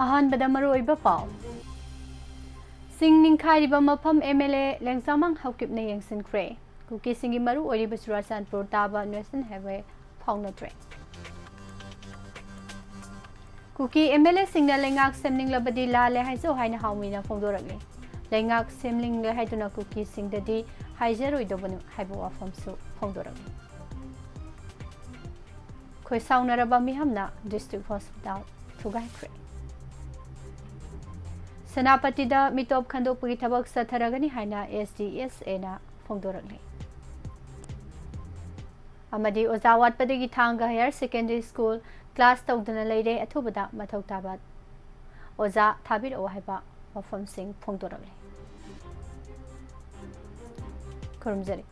ꯑꯍꯥꯟꯕꯗ ꯃꯔꯨꯑꯣꯏꯕ ꯄꯥꯎ ꯁꯤꯡ ꯅꯤꯡꯈꯥꯏꯔꯤꯕ ꯃꯐꯝ MLA ꯂꯦꯡꯖꯥꯃꯥꯡ ꯍꯧꯀꯤꯞꯅ ꯌꯦꯡꯁꯤꯟꯈ꯭ꯔꯦ ꯀꯨꯀꯤꯁꯤꯡꯒꯤ ꯃꯔꯨꯑꯣꯏꯔꯤꯕ ꯆꯨꯔꯥꯆꯥꯟꯄꯨꯔ ꯇꯥꯕ ꯅꯦꯁꯅꯦꯜ ꯍꯥꯏꯋꯦ ꯐꯥꯎꯅꯗ꯭ꯔꯦ ꯀꯨꯀꯤ MLA ꯁꯤꯡꯅ ꯂꯩꯉꯥꯛ ꯁꯦꯝꯅꯤꯡꯂꯕꯗꯤ ꯂꯥꯜꯂꯦ ꯍꯥꯏꯖꯧ ꯍꯥꯏꯅ ꯍꯥꯎꯃꯤꯅ ꯐꯣꯡꯗꯣꯔꯛꯂꯤ ꯂꯩꯉꯥꯛ ꯁꯦꯝꯅꯤꯡꯂꯦ ꯍꯥꯏꯗꯨꯅ ꯀꯨꯀꯤꯁꯤꯡꯗꯗꯤ ꯍꯥꯏꯖꯔꯣꯏꯗꯕꯅꯤ ꯍꯥꯏꯕ ꯋꯥꯐꯝꯁꯨ ꯐꯣꯡꯗꯣꯔꯛꯂꯤ ꯈꯣꯏꯁꯥꯎꯅꯔꯕ ꯃꯤꯌꯥꯝꯅ ꯗꯤꯁꯇ꯭ꯔꯤꯛ ꯍꯣꯁꯄꯤꯇꯥꯜ ꯊꯨꯒꯥꯏꯈ꯭ꯔꯦ ꯁꯦꯅꯥꯄꯇꯤꯗ ꯃꯤꯇꯣꯞ ꯈꯟꯗꯣꯛꯄꯒꯤ ꯊꯕꯛ ꯆꯠꯊꯔꯒꯅꯤ ꯍꯥꯏꯅ SDSAꯅ ꯐꯣꯡꯗꯣꯔꯛꯂꯤ ꯑꯃꯗꯤ ꯑꯣꯖꯥ ꯋꯥꯠꯄꯗꯒꯤ ꯊꯥꯡꯒ ꯍꯥꯌꯔ ꯁꯦꯀꯦꯟꯗꯔꯤ ꯁ꯭ꯀꯨꯜ ꯀ꯭ꯂꯥꯁ ꯇꯧꯗꯨꯅ ꯂꯩꯔꯦ ꯑꯊꯨꯕꯗ ꯃꯊꯧ ꯇꯥꯕ ꯑꯣꯖꯥ ꯊꯥꯕꯤꯔꯛꯑꯣ ꯍꯥꯏꯕ ꯋꯥꯐꯝꯁꯤꯡ ꯐꯣꯡꯗꯣꯔꯛꯂꯤ ꯈꯨꯔꯨꯝꯖꯔꯤ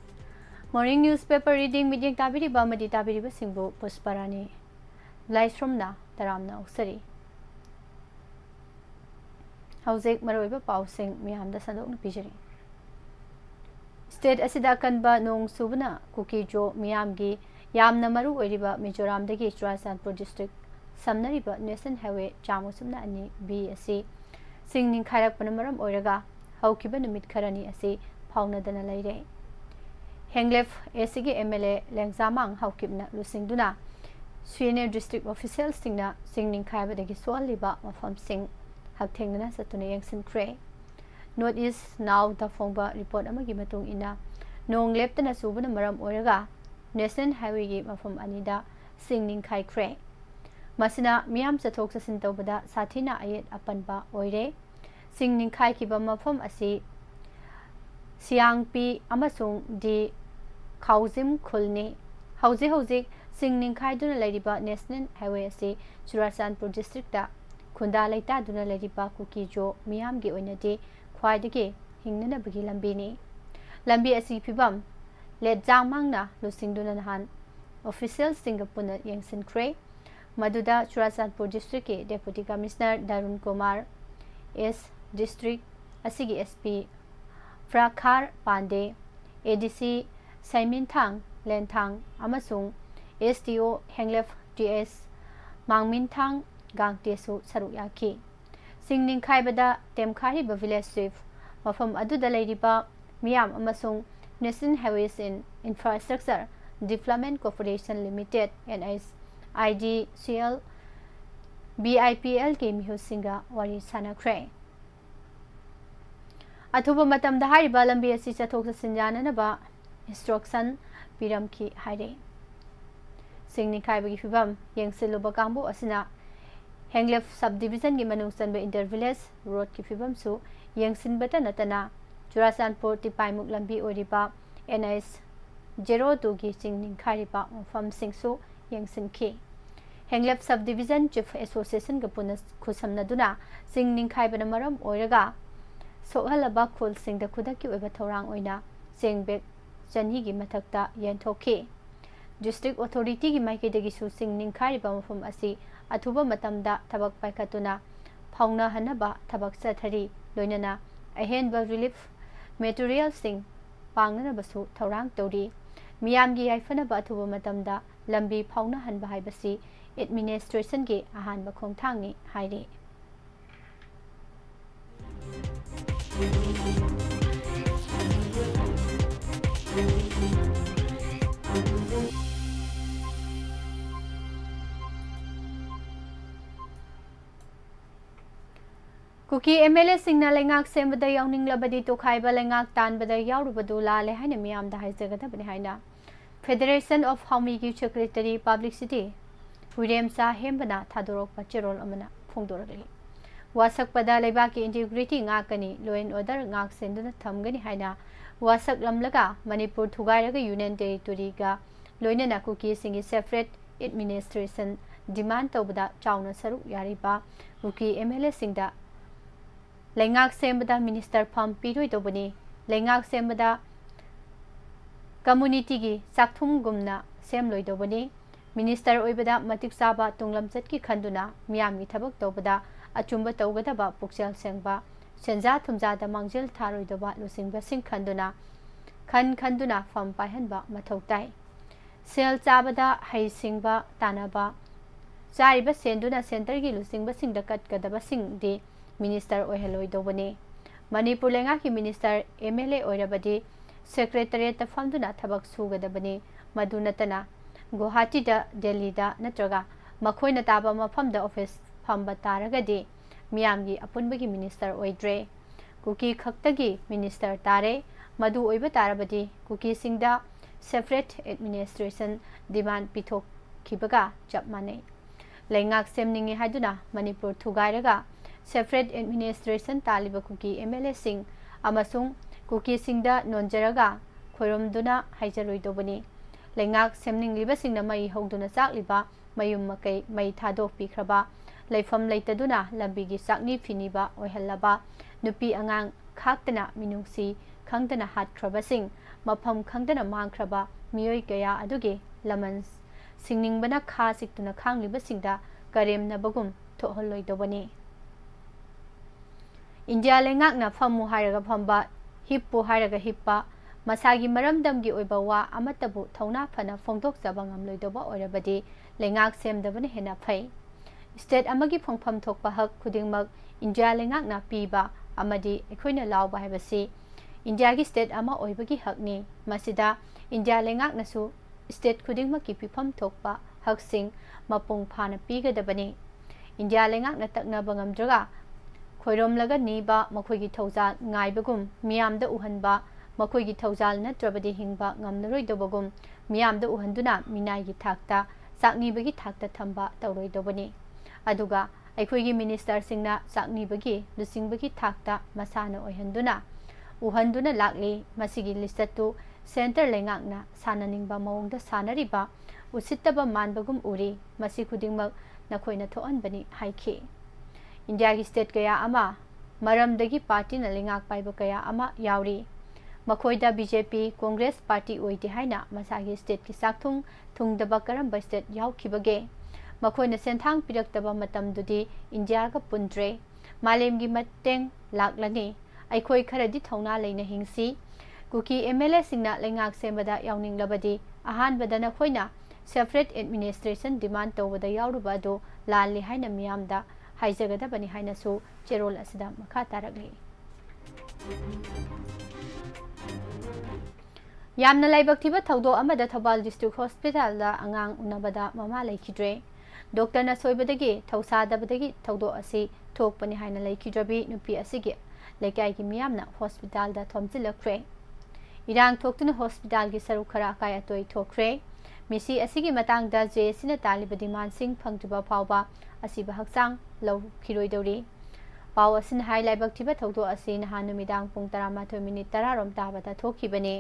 ꯃꯣꯔꯅꯤꯡ ꯅ꯭ꯌꯨꯁꯄꯦꯄꯔ ꯔꯤꯗꯤꯡ ꯃꯤꯠꯌꯦꯡ ꯇꯥꯕꯤꯔꯤꯕ ꯑꯃꯗꯤ ꯇꯥꯕꯤꯔꯤꯕꯁꯤꯡꯕꯨ ꯄꯨꯁꯄꯥꯔꯥꯅꯤ ꯂꯥꯏꯁ꯭ꯔꯝꯅ ꯇꯔꯥꯝꯅ ꯑꯣꯛꯆꯔꯤ ꯍꯧꯖꯤꯛ ꯃꯔꯨꯑꯣꯏꯕ ꯄꯥꯎꯁꯤꯡ ꯃꯤꯌꯥꯝꯗ ꯁꯟꯗꯣꯛꯅ ꯄꯤꯖꯔꯤ ꯁ꯭ꯇꯦꯠ ꯑꯁꯤꯗ ꯑꯀꯟꯕ ꯅꯣꯡ ꯆꯨꯕꯅ ꯀꯨꯀꯤꯖꯣ ꯃꯤꯌꯥꯝꯒꯤ ꯌꯥꯝꯅ ꯃꯔꯨ ꯑꯣꯏꯔꯤꯕ ꯃꯤꯖꯣꯔꯥꯝꯗꯒꯤ ꯆꯨꯔꯥꯆꯥꯟꯄꯨꯔ ꯗꯤꯁꯇ꯭ꯔꯤꯛ ꯁꯝꯅꯔꯤꯕ ꯅꯦꯁꯅꯦꯜ ꯍꯥꯏꯋꯦ 202 ꯑꯁꯤ ꯁꯤꯡ ꯅꯤꯡꯈꯥꯏꯔꯛꯄꯅ ꯃꯔꯝ ꯑꯣꯏꯔꯒ ꯍꯧꯈꯤꯕ ꯅꯨꯃꯤꯠ ꯈꯔꯅꯤ ꯑꯁꯤ ꯐꯥꯎꯅꯗꯅ ꯂꯩꯔꯦ ꯍꯦꯡꯂꯦꯞ ꯑꯦꯁꯤꯒꯤ MLA ꯂꯦꯡꯖꯥꯃꯥꯡ ꯍꯧꯀꯤꯞꯅ ꯂꯨꯆꯤꯡꯗꯨꯅ ꯁꯤꯅꯤꯌꯔ ꯗꯤꯁꯇ꯭ꯔꯤꯛ ꯑꯣꯐꯤꯁꯤꯌꯦꯜꯁꯤꯡꯅ ꯁꯤꯡ ꯅꯤꯡꯈꯥꯏꯕꯗꯒꯤ ꯁꯣꯛꯍꯜꯂꯤꯕ ꯃꯐꯝꯁꯤꯡ ꯍꯛꯊꯦꯡꯅꯅ ꯆꯠꯇꯨꯅ ꯌꯦꯡꯁꯤꯟꯈ꯭ꯔꯦ ꯅꯣꯔꯠ ꯏꯁ ꯅꯥꯎꯗ ꯐꯣꯡꯕ ꯔꯤꯄꯣꯔꯠ ꯑꯃꯒꯤ ꯃꯇꯨꯡ ꯏꯟꯅ ꯅꯣꯡ ꯂꯦꯞꯇꯅ ꯆꯨꯕꯅ ꯃꯔꯝ ꯑꯣꯏꯔꯒ ꯅꯦꯁꯅꯦꯜ ꯍꯥꯏꯋꯦꯒꯤ ꯃꯐꯝ ꯑꯅꯤꯗ ꯁꯤꯡ ꯅꯤꯡꯈꯥꯏꯈ꯭ꯔꯦ ꯃꯁꯤꯅ ꯃꯤꯌꯥꯝ ꯆꯠꯊꯣꯛ ꯆꯠꯁꯤꯟ ꯇꯧꯕꯗ ꯁꯥꯊꯤꯅ ꯑꯌꯦꯠ ꯑꯄꯟꯕ ꯑꯣꯏꯔꯦ ꯁꯤꯡ ꯅꯤꯡꯈꯥꯏꯈꯤꯕ ꯃꯐꯝ ꯑꯁꯤ ꯁꯤꯌꯥꯡꯄꯤ ꯑꯃꯁꯨꯡ ꯗꯤ ꯈꯥꯎꯖꯤꯝ ꯈꯨꯜꯅꯤ ꯍꯧꯖꯤꯛ ꯁꯤꯡ ꯅꯤꯡꯈꯥꯏꯗꯨꯅ ꯂꯩꯔꯤꯕ ꯅꯦꯁꯅꯦꯜ ꯍꯥꯏꯋꯦ ꯑꯁꯤ ꯆꯨꯔꯥꯆꯥꯟꯄꯨꯔ ꯗꯤꯁꯇ꯭ꯔꯤꯛꯇ ꯈꯨꯟꯗꯥ ꯂꯩꯇꯥꯗꯨꯅ ꯂꯩꯔꯤꯕ ꯀꯨꯀꯤꯖꯣ ꯃꯤꯌꯥꯝꯒꯤ ꯑꯣꯏꯅꯗꯤ ꯈ꯭ꯋꯥꯏꯗꯒꯤ ꯍꯤꯡꯅꯅꯕꯒꯤ ꯂꯝꯕꯤꯅꯤ ꯂꯝꯕꯤ ꯑꯁꯤ ꯐꯤꯕꯝ ꯂꯦꯠꯖꯥꯡꯃꯥꯡꯅ ꯂꯨꯆꯤꯡꯗꯨꯅ ꯅꯍꯥꯟ ꯑꯣꯐꯤꯁꯤꯌꯦꯜꯁꯤꯡꯒ ꯄꯨꯟꯅ ꯌꯦꯡꯁꯤꯟꯈ꯭ꯔꯦ ꯃꯗꯨꯗ ꯆꯨꯔꯥꯆꯥꯟꯄꯨꯔ ꯗꯤꯁꯇ꯭ꯔꯤꯛꯀꯤ ꯗꯦꯄꯨꯇꯤ ꯀꯃꯤꯁꯅꯔ ꯗꯔꯨꯟ ꯀꯨꯃꯥꯔ ꯗꯤꯁꯇ꯭ꯔꯤꯛ ꯑꯁꯤꯒꯤ SP ꯐ꯭ꯔꯥꯈꯥꯔ ꯄꯥꯟꯗꯦ ADC ꯁꯩꯃꯤꯟꯊꯥꯡ ꯂꯦꯟꯊꯥꯡ ꯑꯃꯁꯨꯡ SDO ꯍꯦꯡꯂꯦꯞ TS ꯃꯥꯡꯃꯤꯟꯊꯥꯡ ꯒꯥꯡꯇꯦꯁꯨ ꯁꯔꯨꯛ ꯌꯥꯈꯤ ꯁꯤꯡ ꯅꯤꯡꯈꯥꯏꯕꯗ ꯇꯦꯝꯈꯥꯔꯤꯕ ꯚꯤꯂꯦꯖ ꯆꯤꯐ ꯃꯐꯝ ꯑꯗꯨꯗ ꯂꯩꯔꯤꯕ ꯃꯤꯌꯥꯝ ꯑꯃꯁꯨꯡ national highways and infrastructure development corporation limited NIDCL BIPLꯒꯤ ꯃꯤꯍꯨꯠꯁꯤꯡꯒ ꯋꯥꯔꯤ ꯁꯥꯟꯅꯈ꯭ꯔꯦ ꯑꯊꯨꯕ ꯃꯇꯝꯗ ꯍꯥꯏꯔꯤꯕ ꯂꯝꯕꯤ ꯑꯁꯤ ꯆꯠꯊꯣꯛ ꯆꯠꯁꯤꯟ ꯌꯥꯅꯅꯕ ꯏꯟꯁꯇ꯭ꯔꯛꯁꯟ ꯄꯤꯔꯝꯈꯤ ꯍꯥꯏꯔꯦ ꯁꯤꯡ ꯅꯤꯡꯈꯥꯏꯕꯒꯤ ꯐꯤꯚꯝ ꯌꯦꯡꯁꯤꯜꯂꯨꯕ ꯀꯥꯡꯕꯨ ꯑꯁꯤꯅ ꯍꯦꯡꯂꯦꯞ ꯁꯕ ꯗꯤꯚꯤꯖꯟꯒꯤ ꯃꯅꯨꯡ ꯆꯟꯕ ꯏꯟꯇꯔ ꯚꯤꯂꯦꯖ ꯔꯣꯗꯀꯤ ꯐꯤꯚꯝꯁꯨ ꯌꯦꯡꯁꯤꯟꯕꯇ ꯅꯠꯇꯅ ꯆꯨꯔꯥꯆꯥꯟꯄꯨꯔ ꯇꯤꯄꯥꯏꯃꯨꯛ ꯂꯝꯕꯤ ꯑꯣꯏꯔꯤꯕ NH 02ꯒꯤ ꯆꯤꯡ ꯅꯤꯡꯈꯥꯏꯔꯤꯕ ꯃꯐꯝꯁꯤꯡꯁꯨ ꯌꯦꯡꯁꯤꯟꯈꯤ ꯍꯦꯡꯂꯦꯞ ꯁꯕ ꯗꯤꯚꯤꯖꯟ ꯆꯤꯐ ꯑꯦꯁꯣꯁꯤꯌꯦꯁꯟꯒ ꯄꯨꯟꯅ ꯈꯨꯠꯁꯝꯅꯗꯨꯅ ꯆꯤꯡ ꯅꯤꯡꯈꯥꯏꯕꯅ ꯃꯔꯝ ꯑꯣꯏꯔꯒ ꯁꯣꯛꯍꯜꯂꯕ ꯈꯨꯜꯁꯤꯡꯗ ꯈꯨꯗꯛꯀꯤ ꯑꯣꯏꯕ ꯊꯧꯔꯥꯡ ꯑꯣꯏꯅ ꯆꯦꯡ ꯕꯦꯛ 200ꯒꯤ ꯃꯊꯛꯇ ꯌꯦꯟꯊꯣꯛꯈꯤ ꯗꯤꯁꯇ꯭ꯔꯤꯛ ꯑꯣꯊꯣꯔꯤꯇꯤꯒꯤ ꯃꯥꯏꯀꯩꯗꯒꯤꯁꯨ ꯆꯤꯡ ꯅꯤꯡꯈꯥꯏꯔꯤꯕ ꯃꯐꯝ ꯑꯁꯤ ꯑꯊꯨꯕ ꯃꯇꯝꯗ ꯊꯕꯛ ꯄꯥꯏꯈꯠꯇꯨꯅ ꯐꯥꯎꯅꯍꯟꯅꯕ ꯊꯕꯛ ꯆꯠꯊꯔꯤ ꯂꯣꯏꯅꯅ ꯑꯍꯦꯟꯕ ꯔꯤꯂꯤꯐ ꯃꯦꯇꯔꯤꯌꯦꯜꯁꯤꯡ ꯄꯥꯡꯅꯅꯕꯁꯨ ꯊꯧꯔꯥꯡ ꯇꯧꯔꯤ ꯃꯤꯌꯥꯝꯒꯤ ꯌꯥꯏꯐꯅꯕ ꯑꯊꯨꯕ ꯃꯇꯝꯗ ꯂꯝꯕꯤ ꯐꯥꯎꯅꯍꯟꯕ ꯍꯥꯏꯕꯁꯤ ꯑꯦꯗꯃꯤꯅꯤꯁꯇ꯭ꯔꯦꯁꯟꯒꯤ ꯑꯍꯥꯟꯕ ꯈꯣꯡꯊꯥꯡꯅꯤ ꯍꯥꯏꯔꯤ ꯀꯨꯀꯤ MLA ꯁꯤꯡꯅ ꯂꯩꯉꯥꯛ ꯁꯦꯝꯕꯗ ꯌꯥꯎꯅꯤꯡꯂꯕꯗꯤ ꯇꯣꯈꯥꯏꯕ ꯂꯩꯉꯥꯛ ꯇꯥꯟꯕꯗ ꯌꯥꯎꯔꯨꯕꯗꯨ ꯂꯥꯜꯂꯦ ꯍꯥꯏꯅ ꯃꯤꯌꯥꯝꯗ ꯍꯥꯏꯖꯒꯗꯕꯅꯤ ꯍꯥꯏꯅ ꯐꯦꯗꯔꯦꯁꯟ ꯑꯣꯐ ꯍꯥꯎꯃꯤꯒꯤ ꯁꯦꯀ꯭ꯔꯦꯇꯔꯤ ꯄꯕ꯭ꯂꯤꯁꯤꯇꯤ ꯍꯨꯏꯔꯦꯝꯆꯥ ꯍꯦꯝꯕꯅ ꯊꯥꯗꯣꯔꯛꯄ ꯆꯦꯔꯣꯜ ꯑꯃꯅ ꯐꯣꯡꯗꯣꯔꯛꯂꯤ ꯋꯥꯁꯛꯄꯗ ꯂꯩꯕꯥꯛꯀꯤ ꯏꯟꯇꯤꯒ꯭ꯔꯤꯇꯤ ꯉꯥꯛꯀꯅꯤ ꯂꯣ ꯑꯦꯟ ꯑꯣꯔꯗꯔ ꯉꯥꯛ ꯁꯦꯟꯗꯨꯅ ꯊꯝꯒꯅꯤ ꯍꯥꯏꯅ ꯋꯥꯁꯛꯂꯝꯂꯒ ꯃꯅꯤꯄꯨꯔ ꯊꯨꯒꯥꯏꯔꯒ ꯌꯨꯅꯤꯌꯟ ꯇꯦꯔꯤꯇꯣꯔꯤꯒ ꯂꯣꯏꯅꯅ ꯀꯨꯀꯤꯁꯤꯡꯒꯤ ꯁꯦꯄꯔꯦꯠ ꯑꯦꯗꯃꯤꯅꯤꯁꯇ꯭ꯔꯦꯁꯟ ꯗꯤꯃꯥꯟ ꯇꯧꯕꯗ ꯆꯥꯎꯅ ꯁꯔꯨꯛ ꯌꯥꯔꯤꯕ ꯀꯨꯀꯤ MLA ꯁꯤꯡꯗ ꯂꯩꯉꯥꯛ ꯁꯦꯝꯕꯗ ꯃꯤꯅꯤꯁꯇꯔ ꯐꯝ ꯄꯤꯔꯣꯏꯗꯧꯕꯅꯤ ꯂꯩꯉꯥꯛ ꯁꯦꯝꯕꯗ ꯀꯝꯃꯨꯅꯤꯇꯤꯒꯤ ꯆꯥꯛꯊꯨꯝꯒꯨꯝꯅ ꯁꯦꯝꯂꯣꯏꯗꯧꯕꯅꯤ ꯃꯤꯅꯤꯁꯇꯔ ꯑꯣꯏꯕꯗ ꯃꯇꯤꯛ ꯆꯥꯕ ꯇꯨꯡꯂꯝꯆꯠꯀꯤ ꯈꯟꯗꯨꯅ ꯃꯤꯌꯥꯝꯒꯤ ꯊꯕꯛ ꯇꯧꯕꯗ ꯑꯆꯨꯝꯕ ꯇꯧꯒꯗꯕ ꯄꯨꯛꯆꯦꯜ ꯁꯦꯡꯕ ꯁꯦꯟꯖꯥ ꯊꯨꯝꯖꯥꯗ ꯃꯥꯡꯖꯤꯜ ꯊꯥꯔꯣꯏꯗꯕ ꯂꯨꯆꯤꯡꯕꯁꯤꯡ ꯈꯟꯗꯨꯅ ꯐꯝ ꯄꯥꯏꯍꯟꯕ ꯃꯊꯧ ꯇꯥꯏ ꯁꯦꯜ ꯆꯥꯕꯗ ꯍꯩꯁꯤꯡꯕ ꯇꯥꯟꯅꯕ चारिबा सेंदुना सेंटर की लुसिंगबसिंगदा कटकदबसिंगदि मिनिस्टर ओइहलोइदोबनी मणिपुर लेंगा की मिनिस्टर MLA ओइरबदि सेक्रेटरिएट फमदुना थबक सुगदबनी मदु नतना गुवाहाटी दिल्ली नत्रगा मखोइना ताबा मफमदा ऑफिस फंबा तारगदि मियामगी अपुनबगी मिनिस्टर ओइद्रे कुकी खक्तगी मिनिस्टर तारे मदु ओइबा तारबदि कुकी सिंगदा सेपरेट एडमिनिस्ट्रेशन डिमांड पिथोखिबगा चप माने लेंगाक सेमनिंगे हाइदुना मणिपुर थुगाइरगा सेपरेट एडमिनिस्ट्रेशन तालिबा कुकी MLA सिंग अमसुंग कुकी सिंगदा नोंजरगा खोरमदुना हाइजरोइदोबनी लेंगाक सेमनिंगलिबा सिंगना मई हौदुना चाकलिबा मयुम मकई मई थादोकपिख्रबा लेफम लेतदुना लंबीगी चाकनी फिनिबा ओइहल्लबा नुपी अंगांग खाक्तना मिनुंगसी खंगदना हाटख्रबसिंग मफम खंगदना मांगख्रबा मियोय कया अदुगे लमन सिंगनिंगबना खा सिक्तुना खांगलिबसिंगदा करेमनबगुम थोहल्लोइदोबनी इंडिया लेंगाकना फमु हायरगा फंबा हिप्पो हायरगा हिप्पा मसागी मरमदमगी ओइबा वा अमतबु थौना फना फोंदोकजबा ngamloidoba ओइरबदि लेंगाक सेमदबने हेना फै स्टेट अमगी फोंफम थोकपा हक खुदिंगमक इंडिया लेंगाकना पीबा अमदि एखोइना लावबा हाइबसि इंडिया की स्टेट अमा ओइबगी हकनी मसिदा इंडिया लेंगाकनासु स्टेट खुदिंगमकी पिफम थोकपा हकसिंग मपुंग फाना पीगदबनी इंडिया लेंगाकना तकनबा ngamdraga खोइरोमलगा नीबा मखोइगी थौजा ngaibagum मियामदा उहनबा मखोइगी थौजाल नत्रबदि हिंबा ngamnaroidobagum मियामदा उहनदुना मिनाइगी थाकता चाकनीबगी थाकता थंबा तौरोइदोबनी अदुगा अखोइगी मिनिस्टर सिंगना चाकनीबगी लुसिंगबगी थाकता मसाना ओइहनदुना उहनदुना लाकली मसिगी लिस्टतु सेंटर लेंगाकना साननिंगबा मवंगदा सानरिबा उसित्तबा मानबगुम उरी मसि खुदिंगमक नखोइना थोअनबनी हाइखि इंडिया की स्टेट कया अमा मरमदगी पार्टी न लेंगाक पाइबा कया अमा यावरी मखोइदा बीजेपी कांग्रेस पार्टी ओइदे हाइना मसागी स्टेट की साखथुंग थुंगदबा करंबा स्टेट यावखिबगे मखोइना सेंथांग पिरक्तबा मतमदुदि इंडिया का पुंद्रे मालेमगी मतेंग लाकलनी अखोइ खरदि थौना लेना हिंसी कुकी MLA सिंगना लेंगाक सेमबदा यावनिंगलबदि अहानबदा नखोइना सेपरेट एडमिनिस्ट्रेशन डिमांड तौबदा यावरुबा दो लाली हाइना मियामदा हाइजगदबनी हाइनसु चेरोल असिदा मखा तारगली यामना लाइबक थिबा थौदो अमदा थौबाल डिस्ट्रिक्ट हॉस्पिटल दा अंगांग उनबदा ममा लेखिद्रे डॉक्टर न सोइबदगी थौसादबदगी थौदो असि थोकपनि हाइना लेखिद्रबी नुपी असिगे लेकाइगी मियामना हॉस्पिटल दा थोमजिलख्रे इरांग थोक्तुना हॉस्पिटल की सरुक खरा काय अतोय थोख्रे मिसी असिगी मतांगदा जेसिना तालिबदि मानसिंग फंगजुबा फावबा असिबा हक्सांग लौ खिरोइदौरी पाव असिन हाई लाइबक थिबा थौदो असि नहान नुमिदांग पुंग 12 मिनिट 10 रोम ताबदा थोखिबने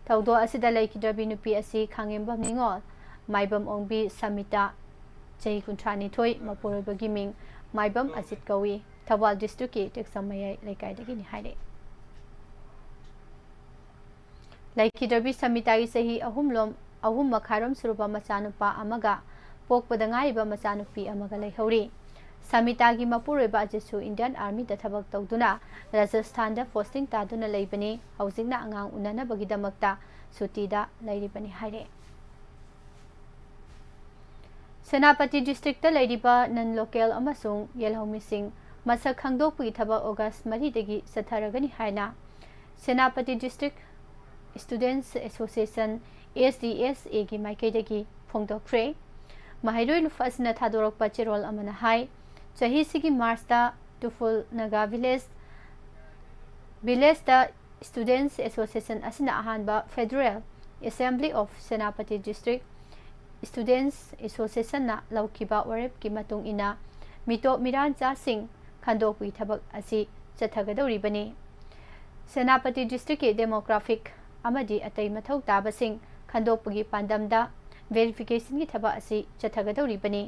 थौदो असिदा लेखिद्रबी नुपी असि खांगेंबम निंगोल माइबम ओंबी समिता चही कुंथ्रानी थोई मपोरोबगी मिंग माइबम अजित कवी थौबाल डिस्ट्रिक्ट की टेक्समय लेकाइदगी निहाइरे लेखिद्रबी समिता की सही अहुम मखारोम सुरुबा मचानुपा अमगा पोकपदा ngaइबा मचानुपी अमगा लेहौरी समिता की मपुरोइबा अजिसु इंडियन आर्मी दा थबक तौदुना राजस्थान दा पोस्टिंग तादुना लेबनी हौजिंगना अंगांग उननबगीदमक्ता सुटीदा लेरिबनी हाइरे सेनापति डिस्ट्रिक्ट लेरिबा नन लोकल अमसुंग येलहौमिसिंग मसक खंगदोकपगी थबक ऑगस्ट 3 दगी सथरगनी हाइना सेनापति डिस्ट्रिक्ट स्टूडेंट्स एसोसिएशन SDSA की माइकेदगी फोंदोख्रे महैरोइ लुफासना थादोरकपा चेरोल अमना हाई चही सिगी मार्चता टुफुल नगा विलेज दा स्टूडेंट्स एसोसिएशन असिना अहानबा फेडरल असेंबली ऑफ सेनापति डिस्ट्रिक्ट स्टूडेंट्स एसोसिएशन ना लौकिबा वरेप की मतुंग इना मितो मिरांचा सिंह खंदोकपी थबक असि चथगदौरिबनी सेनापति डिस्ट्रिक्ट के डेमोग्राफिक अमदी अतै मथौ ताबसिंग खंदोकपगी पांदमदा वेरिफिकेशन की थबक असि चथगदौरिबनी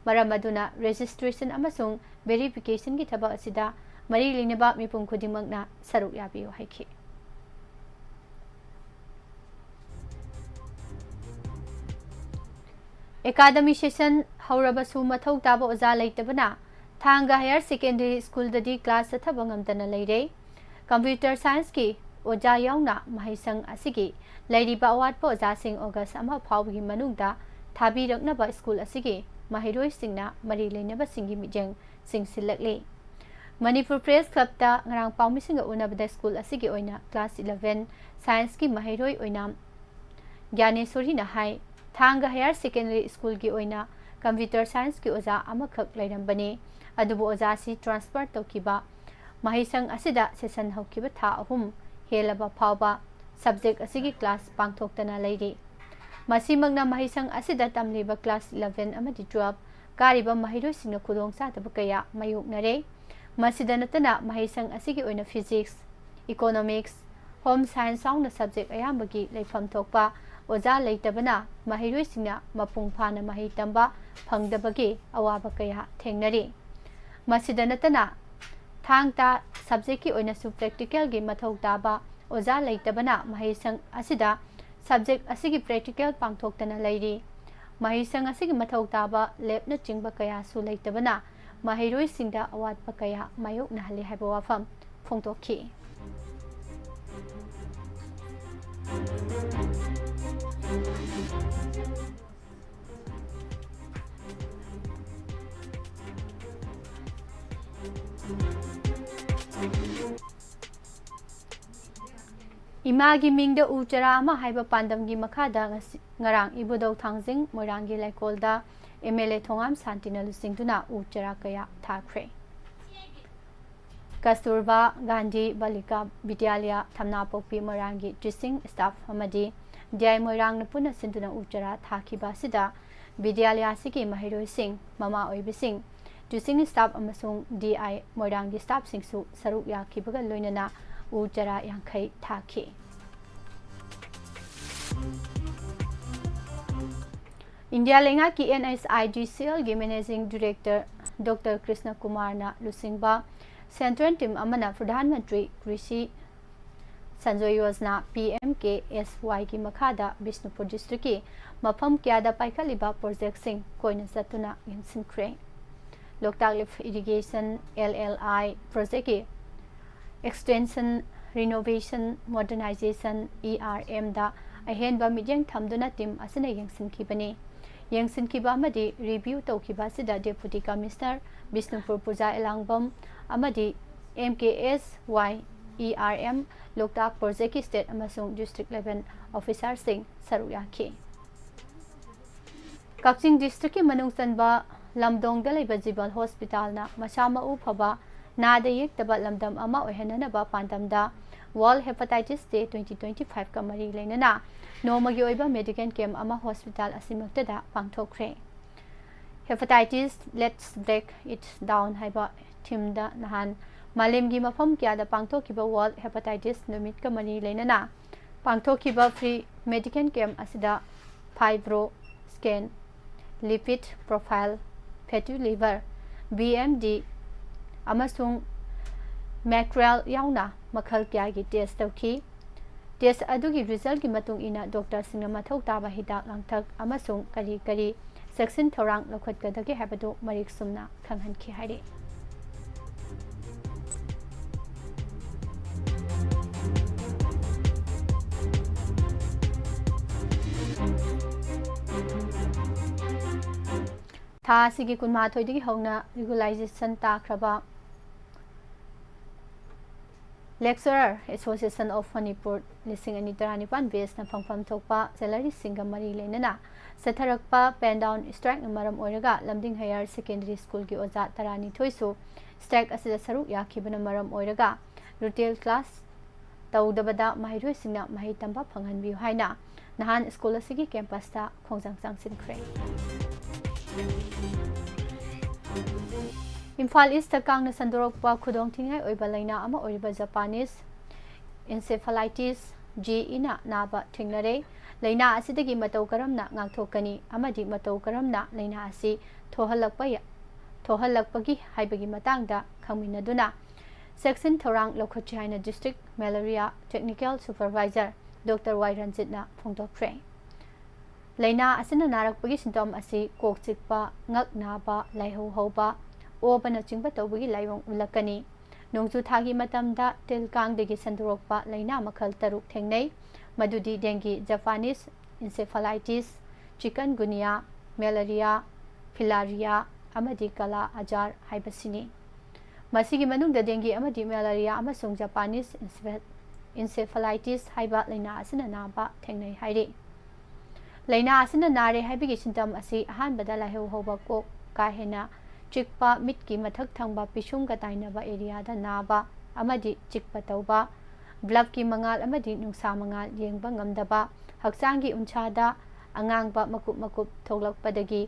मरम अदुना रजिस्ट्रेशन अमसुंग वेरिफिकेशन की थबक असिदा मरी लिनबा मिपुंग खुदिमगना सरुक याबियो हाइखि एकाडमी सेशन हौरबसु मथौ ताबा ओजा लेतबना थांगा हायर सेकेंडरी स्कूल ददी क्लास चथबंगमदना लेरे कंप्यूटर साइंस की ओजा याउना महिसंग असिगी लेरिबा अवाटपा ओजासिंग ऑगस्ट अमा फावगी मनुंगदा थाबीरकनबा school असिगी mahiroi-singna mari leinaba-singgi mijeng singsilakli. Manipur Press Club ta ngarang paumisinga unabada school asigi oina class 11 science ki mahiroi oina Gyanesori na hai thanga higher secondary school ki oina computer science ki oza amakhak lairambani adubu oza si transfer tokiba mahisang asida session hokiba tha ahum helaba phawba subject asigi class pangthoktana leiri masimagna mahisang asida tamliba class 11 amadi 12 kariba mahiroi singna khudong sa tabak kaya mayoknare masida natana mahisang asigi oina physics economics home science sauna subject ayambagi leifam thokpa oza leitabana mahiroi singna mapung phana mahi tamba phangdabagi awaba kaya thengnari masida natana thangta subject ki oina su practical gi mathau taba oza leitabana mahisang asida subject asigi practical pangthoktana leiri mahisang asigi mathau taba lab na chingba kaya su leitabana mahiroi singda awatpa kaya mayok na hali haiba wafam phongtokhi Imagi mingda uchara ama haiba pandamgi makhada ngarang ibudau thangjing moirangi laikolda MLA thongam santina lusingduna uchara kaya thakre Kasturba Gandhi Balika Vidyalaya Thamnapopi moirangi teaching staff amadi Dai moirang na puna sinduna uchara thakiba sida Vidyalaya sigi mahiroi sing mama oibising teaching staff amasung DI moirangi staff singsu saruk yakibaga loinana uchara yankai thaki India lenga ki NSIGCL gi managing director Dr. Krishna Kumar na lusingba central team amana Pradhan Mantri Krishi Sanjoy Yojana PMKSY ki makhada Bishnupur district ki mafam kyada paikhaliba project sing koina satuna yinsinkre Loktak lift irrigation LLI project ki extension renovation modernization ERM da ahenba mijeng thamduna team asina yengsinkibani yengsinkiba amadi review tawkiba sida deputy commissioner Bishnupur Puja Elangbam amadi MKSY ERM Loktak project state amasung district level officer sing saruyaki Kakching district ki manung sanba lamdong da leiba jibal hospital na masama u phaba nada yek taba lamdam ama ohenana ba pandamda World Hepatitis Day 2025 ka mari leinana nomagi oiba medical camp ama hospital asimaktada pangthokre Hepatitis Let's Break It Down haiba thimda nahan malemgi mafam kyada pangthokiba World Hepatitis numit ka mari leinana pangthokiba free medical camp asida fibro scan lipid profile fatty liver BMD amasung mackerel yauna makhal kya gi test tawki test adugi result gi matung ina doctor singna mathau taba hidak langthak amasung kari kari section thorang lokhat kadagi habadu marik sumna khanghan ki haire tha sigi kunma thoidigi hona regularization ta khraba Lecturer Association of Manipur lising ani taranipan base na phangpham thokpa salary singa mari leinana satharakpa pen down strike na maram oiraga lamding higher secondary school gi oja tarani thoisu strike asida saruk yakhibana maram oiraga retail class tawdabada mahiroi singna mahi tamba phanghanbi haina nahan school asigi campus ta khongjang changsin khre Imphal East Kang na sandorokpa khudong thingai oiba laina ama oiba Japanese encephalitis G ina naba thingnare laina asidagi matau karamna ngangthokani amadi matau karamna laina asi thohalakpagi haibagi matangda khangminaduna section thorang lokhachi haina district malaria technical supervisor Dr. Y Ranjit na phongtokre laina asina narakpagi symptom asi kok chikpa ngak naba laiho hoba Obana chingba tawbagi laiyong ulakani nongju thagi matamda tilkang degi sandorokpa laina makhal taruk thengnei madudi dengue Japanese encephalitis chikungunya malaria फिलारिया अमदी कला आजार हाइबसिनी मसीगी मनुंग dinghy अमदी malaria अमसुंग Japanese encephalitis हाइबा लैना असिना नाबा थेंगनै हाइरे लैना असिना नारे हाइबिगी symptom असि अहानबदा लाइहौ हौबा Coke का हेना चिकपा मिटकी मथक थंगबा पिसुंग गताइनबा एरियादा नाबा अमदी चिकपा तौबा ब्लब की मंगाल अमदी नुंसा मंगाल येंगबा ngamdaba हक्चांगी उनछादा अंगांगबा मकुप मकुप थोलकपदगी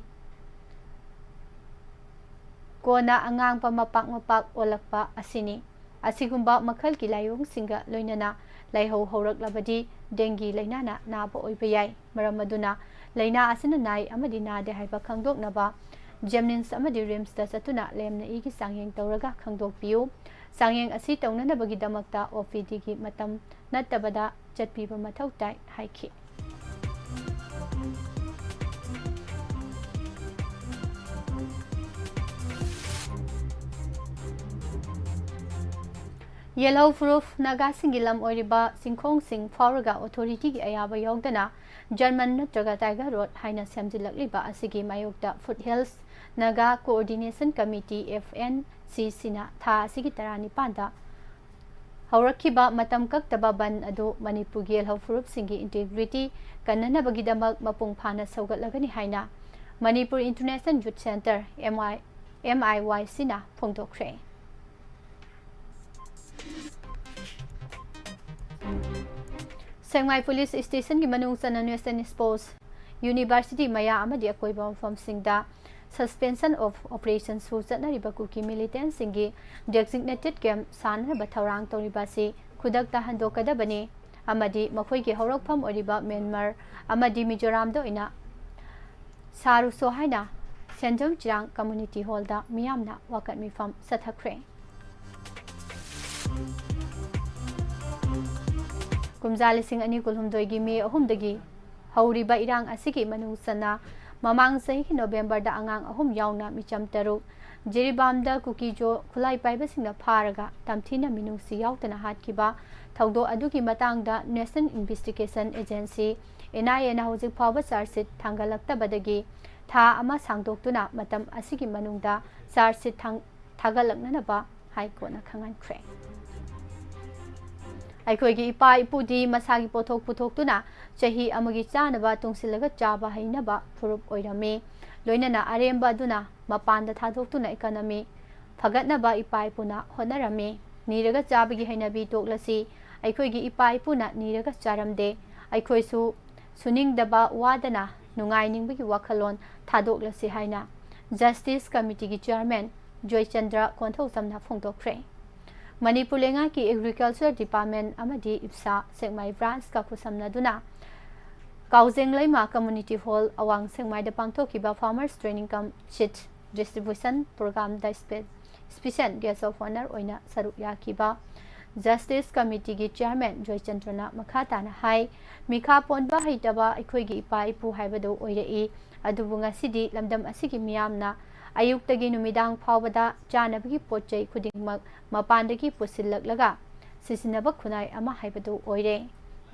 कोना अंगांगबा मपाक मपाक ओलकपा असिनी असिगुंबा मखल की लायोंग सिंगा लोइनना लाइहौ हौरकलबदी डेंगी लैनाना नाबा ओइबा याय मरम मदुना लैना असिना नाय अमदी नादे हाइबा खंगदोकनबा जेमनिन्स अमदी रिम्स दा चतुना लेमना इगी सांगयेंग तौरगा खंगदोकपियु सांगयेंग असि तौननबगी दमकता ओपीडी की मतम नत्तबदा चटपीबा मथौ ताय हाइखि येलो प्रूफ नागा सिंगिलम ओरिबा सिंखोंग सिंग फावरगा अथॉरिटी की अयाबा यौदना जर्मन नत्रगा टाइगर रोड हाइना सेमजिलकलिबा असिगी मायोक्ता foot hills Naga coordination committee FNCC ना था असिगी तरानी पांदा हौरखिबा मतम कक्तबा बन अदो मणिपुर गी येलो प्रूफ सिंगी इंटीग्रिटी कन्ननबगिदमक मपुंग फाना सौगतलगनी हाइना Manipur international youth centre MIYC ना फोंदोखरे सेंगमाई पुलिस स्टेशन की मनुंग चना वेस्टर्न स्पोर्ट्स यूनिवर्सिटी मया अमदी अकोइबा मफमसिंगदा सस्पेंशन ऑफ ऑपरेशन सु चटनरिबा कुकी मिलिटेंट सिंगी डेजिग्नेटेड कैंप साननबा थौरांग तौरिबासी खुदकता हंदोकदबनी अमदी मखोइगी हौरकफम ओरिबा म्यांमार अमदी मिजोराम दोइना सारुसो हाइना सेंजम चिरांग कम्युनिटी हॉलदा मियामना वाकत मिफम सथखरे कुमजा लिसिंग अनि कुलहुमदोइगी मे अहुमदगी हौरिबा इरांग असिगी मनुसना ममांग सही की नवंबर दा अंगांग अहुम यावना मिचम तरुक जिरिबामदा कुकीजो खुलाई पाइबसिंगना फारगा तमथीना मिनुसी यावतना हातकिबा थौदो अदुगी मतांगदा नेशनल इन्वेस्टिगेशन एजेंसी NIA ना हौजिक फावबा चार्जशीट थांगलक्तबदगी था अमा सांगदोक्तुना मतम असिगी मनुंगदा चार्जशीट थागलक्ननबा हाइकोर्टना खंगनख्रे अखोइगी इपा इपुदी मसागी पोथोक पुथोक्तुना चही अमगी चानबा तुंगसिलगा चाबा हैनबा फुरुप ओइरमे लोइनना अरेम्बा दुना मपानदा थादोक्तुना इकोनॉमी फगतनबा इपा इपुना होनरमे नीरगा चाबगी हैनबी तोक्लसी अखोइगी इपा इपुना नीरगा चारमदे अखोइसु सुनिंगदबा वादना नुंगाइनिंगबगी वाखलोन थादोक्लसी हाइना जस्टिस कमिटी की चेयरमैन जयचंद्र कोंथौसमना फोंदोक्ख्रे मणिपुर लेंगा की एग्रीकल्चर डिपार्टमेंट अमदी इप्सा सेंगमाई ब्रांच का खुसमनदुना काउजेंग लैमा कम्युनिटी हॉल अवांग सेंगमाई पांथोखिबा farmers training cum seed distribution programme दा स्पेशल गेस्ट ऑफ ऑनर ओइना सरुक याखिबा जस्टिस कमिटी की चेयरमैन जयचंद्रना मखाताना हाई मिखा पोनबा हैतबा अखोइगी इपा इपु हाइबदो ओइरई अदुबु ngasiदी लमदम असिगी मियामना अयुक्तगी नुमिदांग फावबदा चानबगी पोचै खुदिंगमक मपानदगी पुसिल्लकलगा सिसिनब खुनाई अमा हाइबदो ओइरे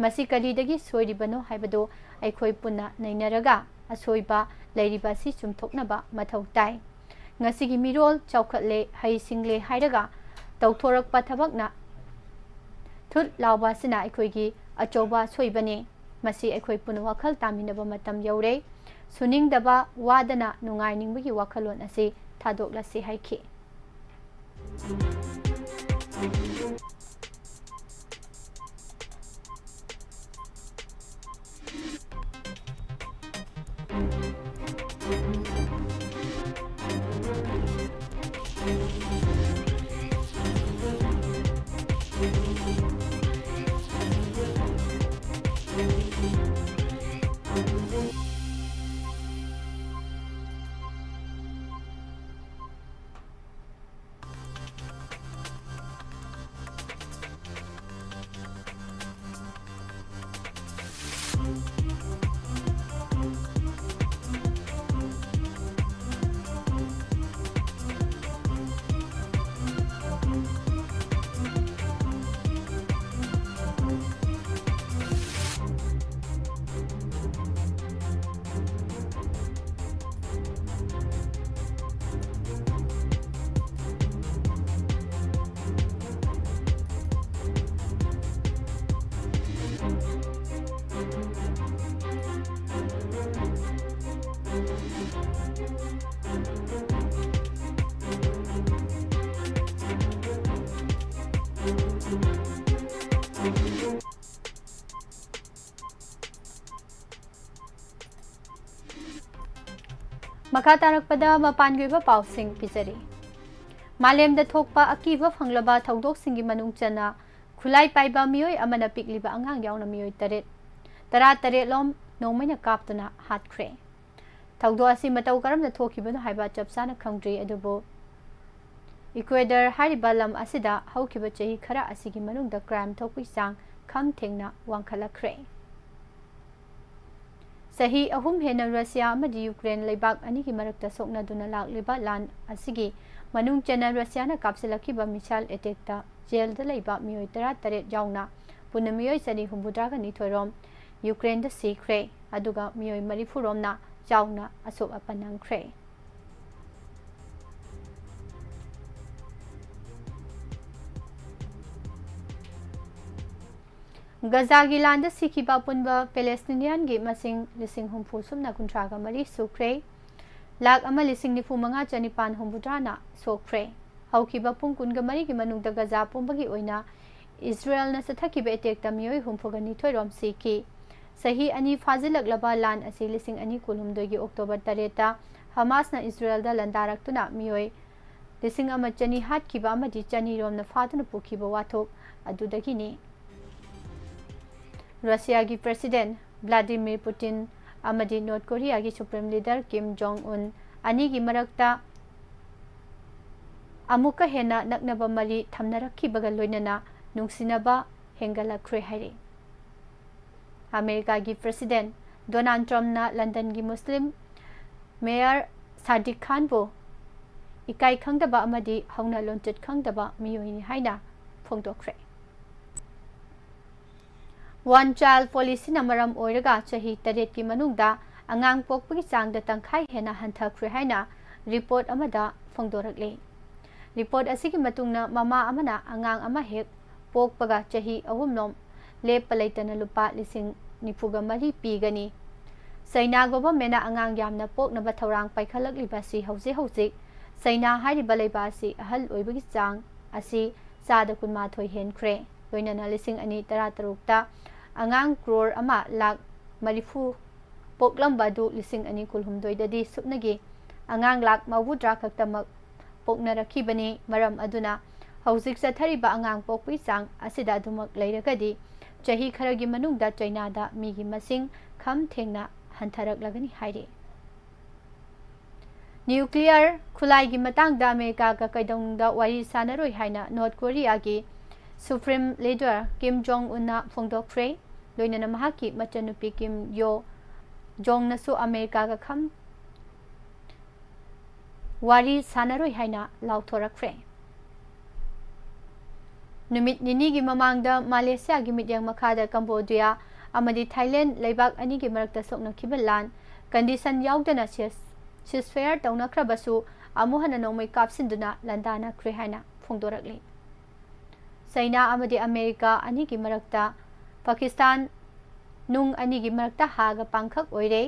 मसी करीदगी सोइरिबनो हाइबदो अखोइ पुन्ना नैनरगा असोइबा लैरिबासी चुमथोकनबा मथौ ताई ngasiगी मिरोल चौखटले है सिंगले हाइरगा तौथोरकपा थबकना थुट लाउबासिना अखोइगी अचौबा सोइबने मसी अखोइ पुन वखल तामिनबा मतम यौरे सुनिंगदबा वादना नुंगाइनिंगबगी वखलोन असे थादोक्लसे हाइखि मखा तारकपदा मपान गइबा पाउसिंग पिजरी मालेम द थोकपा अकीबा फंगलबा थौदोकसिंगी मनुंग चना खुलाई पाइबा मियोय अमना पिकलिबा अंगांग यावना मियोय तरा लोम नोंमैना कापतुना हातख्रे थौदो असि मतौ करमना थोखिबनो हाइबा चपसाना खंग्री अदुबो इक्वेडर हारिबा लम असिदा हौखिबा चही खरा असिगी मनुंगदा क्राइम थोकपि चांग खम थेंगना वांखलख्रे सही अहुम हेना रशिया अमदि यूक्रेन लेबाक अनिगी मरक्ता सोकनादुना लाक्लिबा लान असिगी मनुंग चना रशियाना कापसिलखिबा मिसाइल अटैकता जेल द लेबा मियोय 13 यावना पुन मियोय चनी हुंबुद्रागा निथोरम यूक्रेन द सीख्रे अदुगा मियोय 40 रोमना चावना असोक अपनंख्रे गजागी लांद सिखिबा पुनबा पैलेस्टीनियन गी मसिंग लिसिंग हुंफु सुमना कुंट्रागा मरी सुख्रे लाख अमा लिसिंग निफु मंगा चनिपान हुंबुद्राना सोख्रे हौखिबा पुंग कुनगा मरी गी मनुंगदा गजा पुंबगी ओइना इस्राएल न सथकिबा अटैक मियोय हुंफुगा निथोरम सिखी सही अनि फाजिलकलबा लान असि लिसिंग अनि कुलहुमदोगी अक्टोबर 3 हमास न इस्राएल दा लंदारक्तुना मियोय लिसिंग अमा चनी हातखिबा अमदि चनी रोमना फादुना पुखिबा वाथोक अदुदगिनी रशिया की प्रेसिडेंट व्लादिमीर पुतिन अमदी नॉर्थ कोरिया की supreme leader Kim Jong Un अनी की मरक्ता अमुका हेना नकनबा मरी थमनरखिबगा लोइनना नुंगसिनबा हेंगलख्रे हाइरे अमेरिका की प्रेसिडेंट डोनाल्ड ट्रम्प ना लंदन की मुस्लिम मेयर सादिक खान बो इकाई खंगदबा अमदी हौना लोंचत खंगदबा मियोइनी हाइना फोंदोख्रे वन चाइल्ड पॉलिसी मरम ओइरगा चही 8 की मनुंगदा अंगांग पोकपगी चांगदा तंखाई हेना हंथख्रे हाइना रिपोर्ट अमदा फोंदोरकले रिपोर्ट असिगी मतुंगना ममा अमना अंगांग अमा हेक पोकपगा चही अहुमलोम लेप लेतना लुपा लिसिंग निफुगा मरी पीगनी सैना गवर्नमेंट अंगांग यामना पोकनबा थौरांग पाइखलकलिबासी हौजे सैना हारिबा लेबासी अहल ओइबगी चांग असि चादा 12 हेनख्रे लोइनना लिसिंग अनि 13 ता अंगांग क्रोर अमा लाख 40 पोकलंबादु लिसिंग अनि कुलहुमदोइददी सुपनगी अंगांग लाख 93 खक्तमक पोकनरखिबनी मरम अदुना हौजिक चथरिबा अंगांग पोकपि चांग असिदा दुमक लेरगदी चही खरगी मनुंगदा चाइनादा मीगी मसिंग खम थेंगना हंथरकलगनी हाइरे न्यूक्लियर खुलाईगी मतांगदा अमेरिका का कैदोंगदा वारी सानरोय हाइना नॉर्थ कोरिया की सुप्रीम लीडर किम जोंग उन्ना फोंदोख्रे लोइनना महाकी मचनुपी किम यो जोंग नसु अमेरिका का खम वारी सानरोय हाइना लाउथोरख्रे नुमित निनी की ममांगदा मलेशिया की मिडियंग मखादा कंबोडिया अमदी थाईलैंड लेबाक अनि की मरक्ता सोकनखिबा लान कंडीशन याउदना सिसफेयर तौनख्रबसु अमुहना नोमै कापसिंदुना लंदानख्रे हाइना फोंदोरकले सैना अमदी अमेरिका अनि की मरक्ता पाकिस्तान नुंग अनि की मरक्ता हागा पांखक ओइरे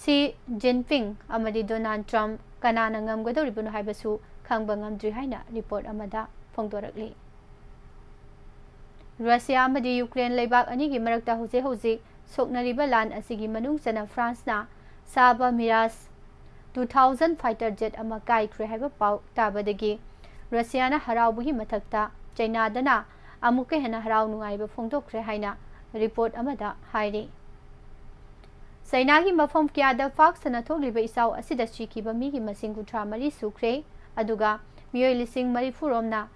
सी जिनपिंग अमदी डोनाल्ड ट्रम्प कनाना ngamगदौरिबनु हाइबसु खंगबा ngamद्रि हाइना रिपोर्ट अमदा फोंदोरकले रशिया अमदी यूक्रेन लेबाक अनि की मरक्ता होजे सोकनरिबा लान असिगी मनुंग चना फ्रांस ना साबा मिराज 2000 फाइटर जेट अमा काइख्रे हाइबा पाउ ताबदगी रशिया ना हराउबगी मथक्ता चाइनादना अमुके हेना हराउ नुंगाइबा फोंदोख्रे हाइना रिपोर्ट अमदा हाइरे सैनागी मफम क्यादा फाक्सना थोगलिबा इसाउ असिदा चिकिबा मीगी मसिंग 13 सुख्रे अदुगा मियोय लिसिंग 40 रोमना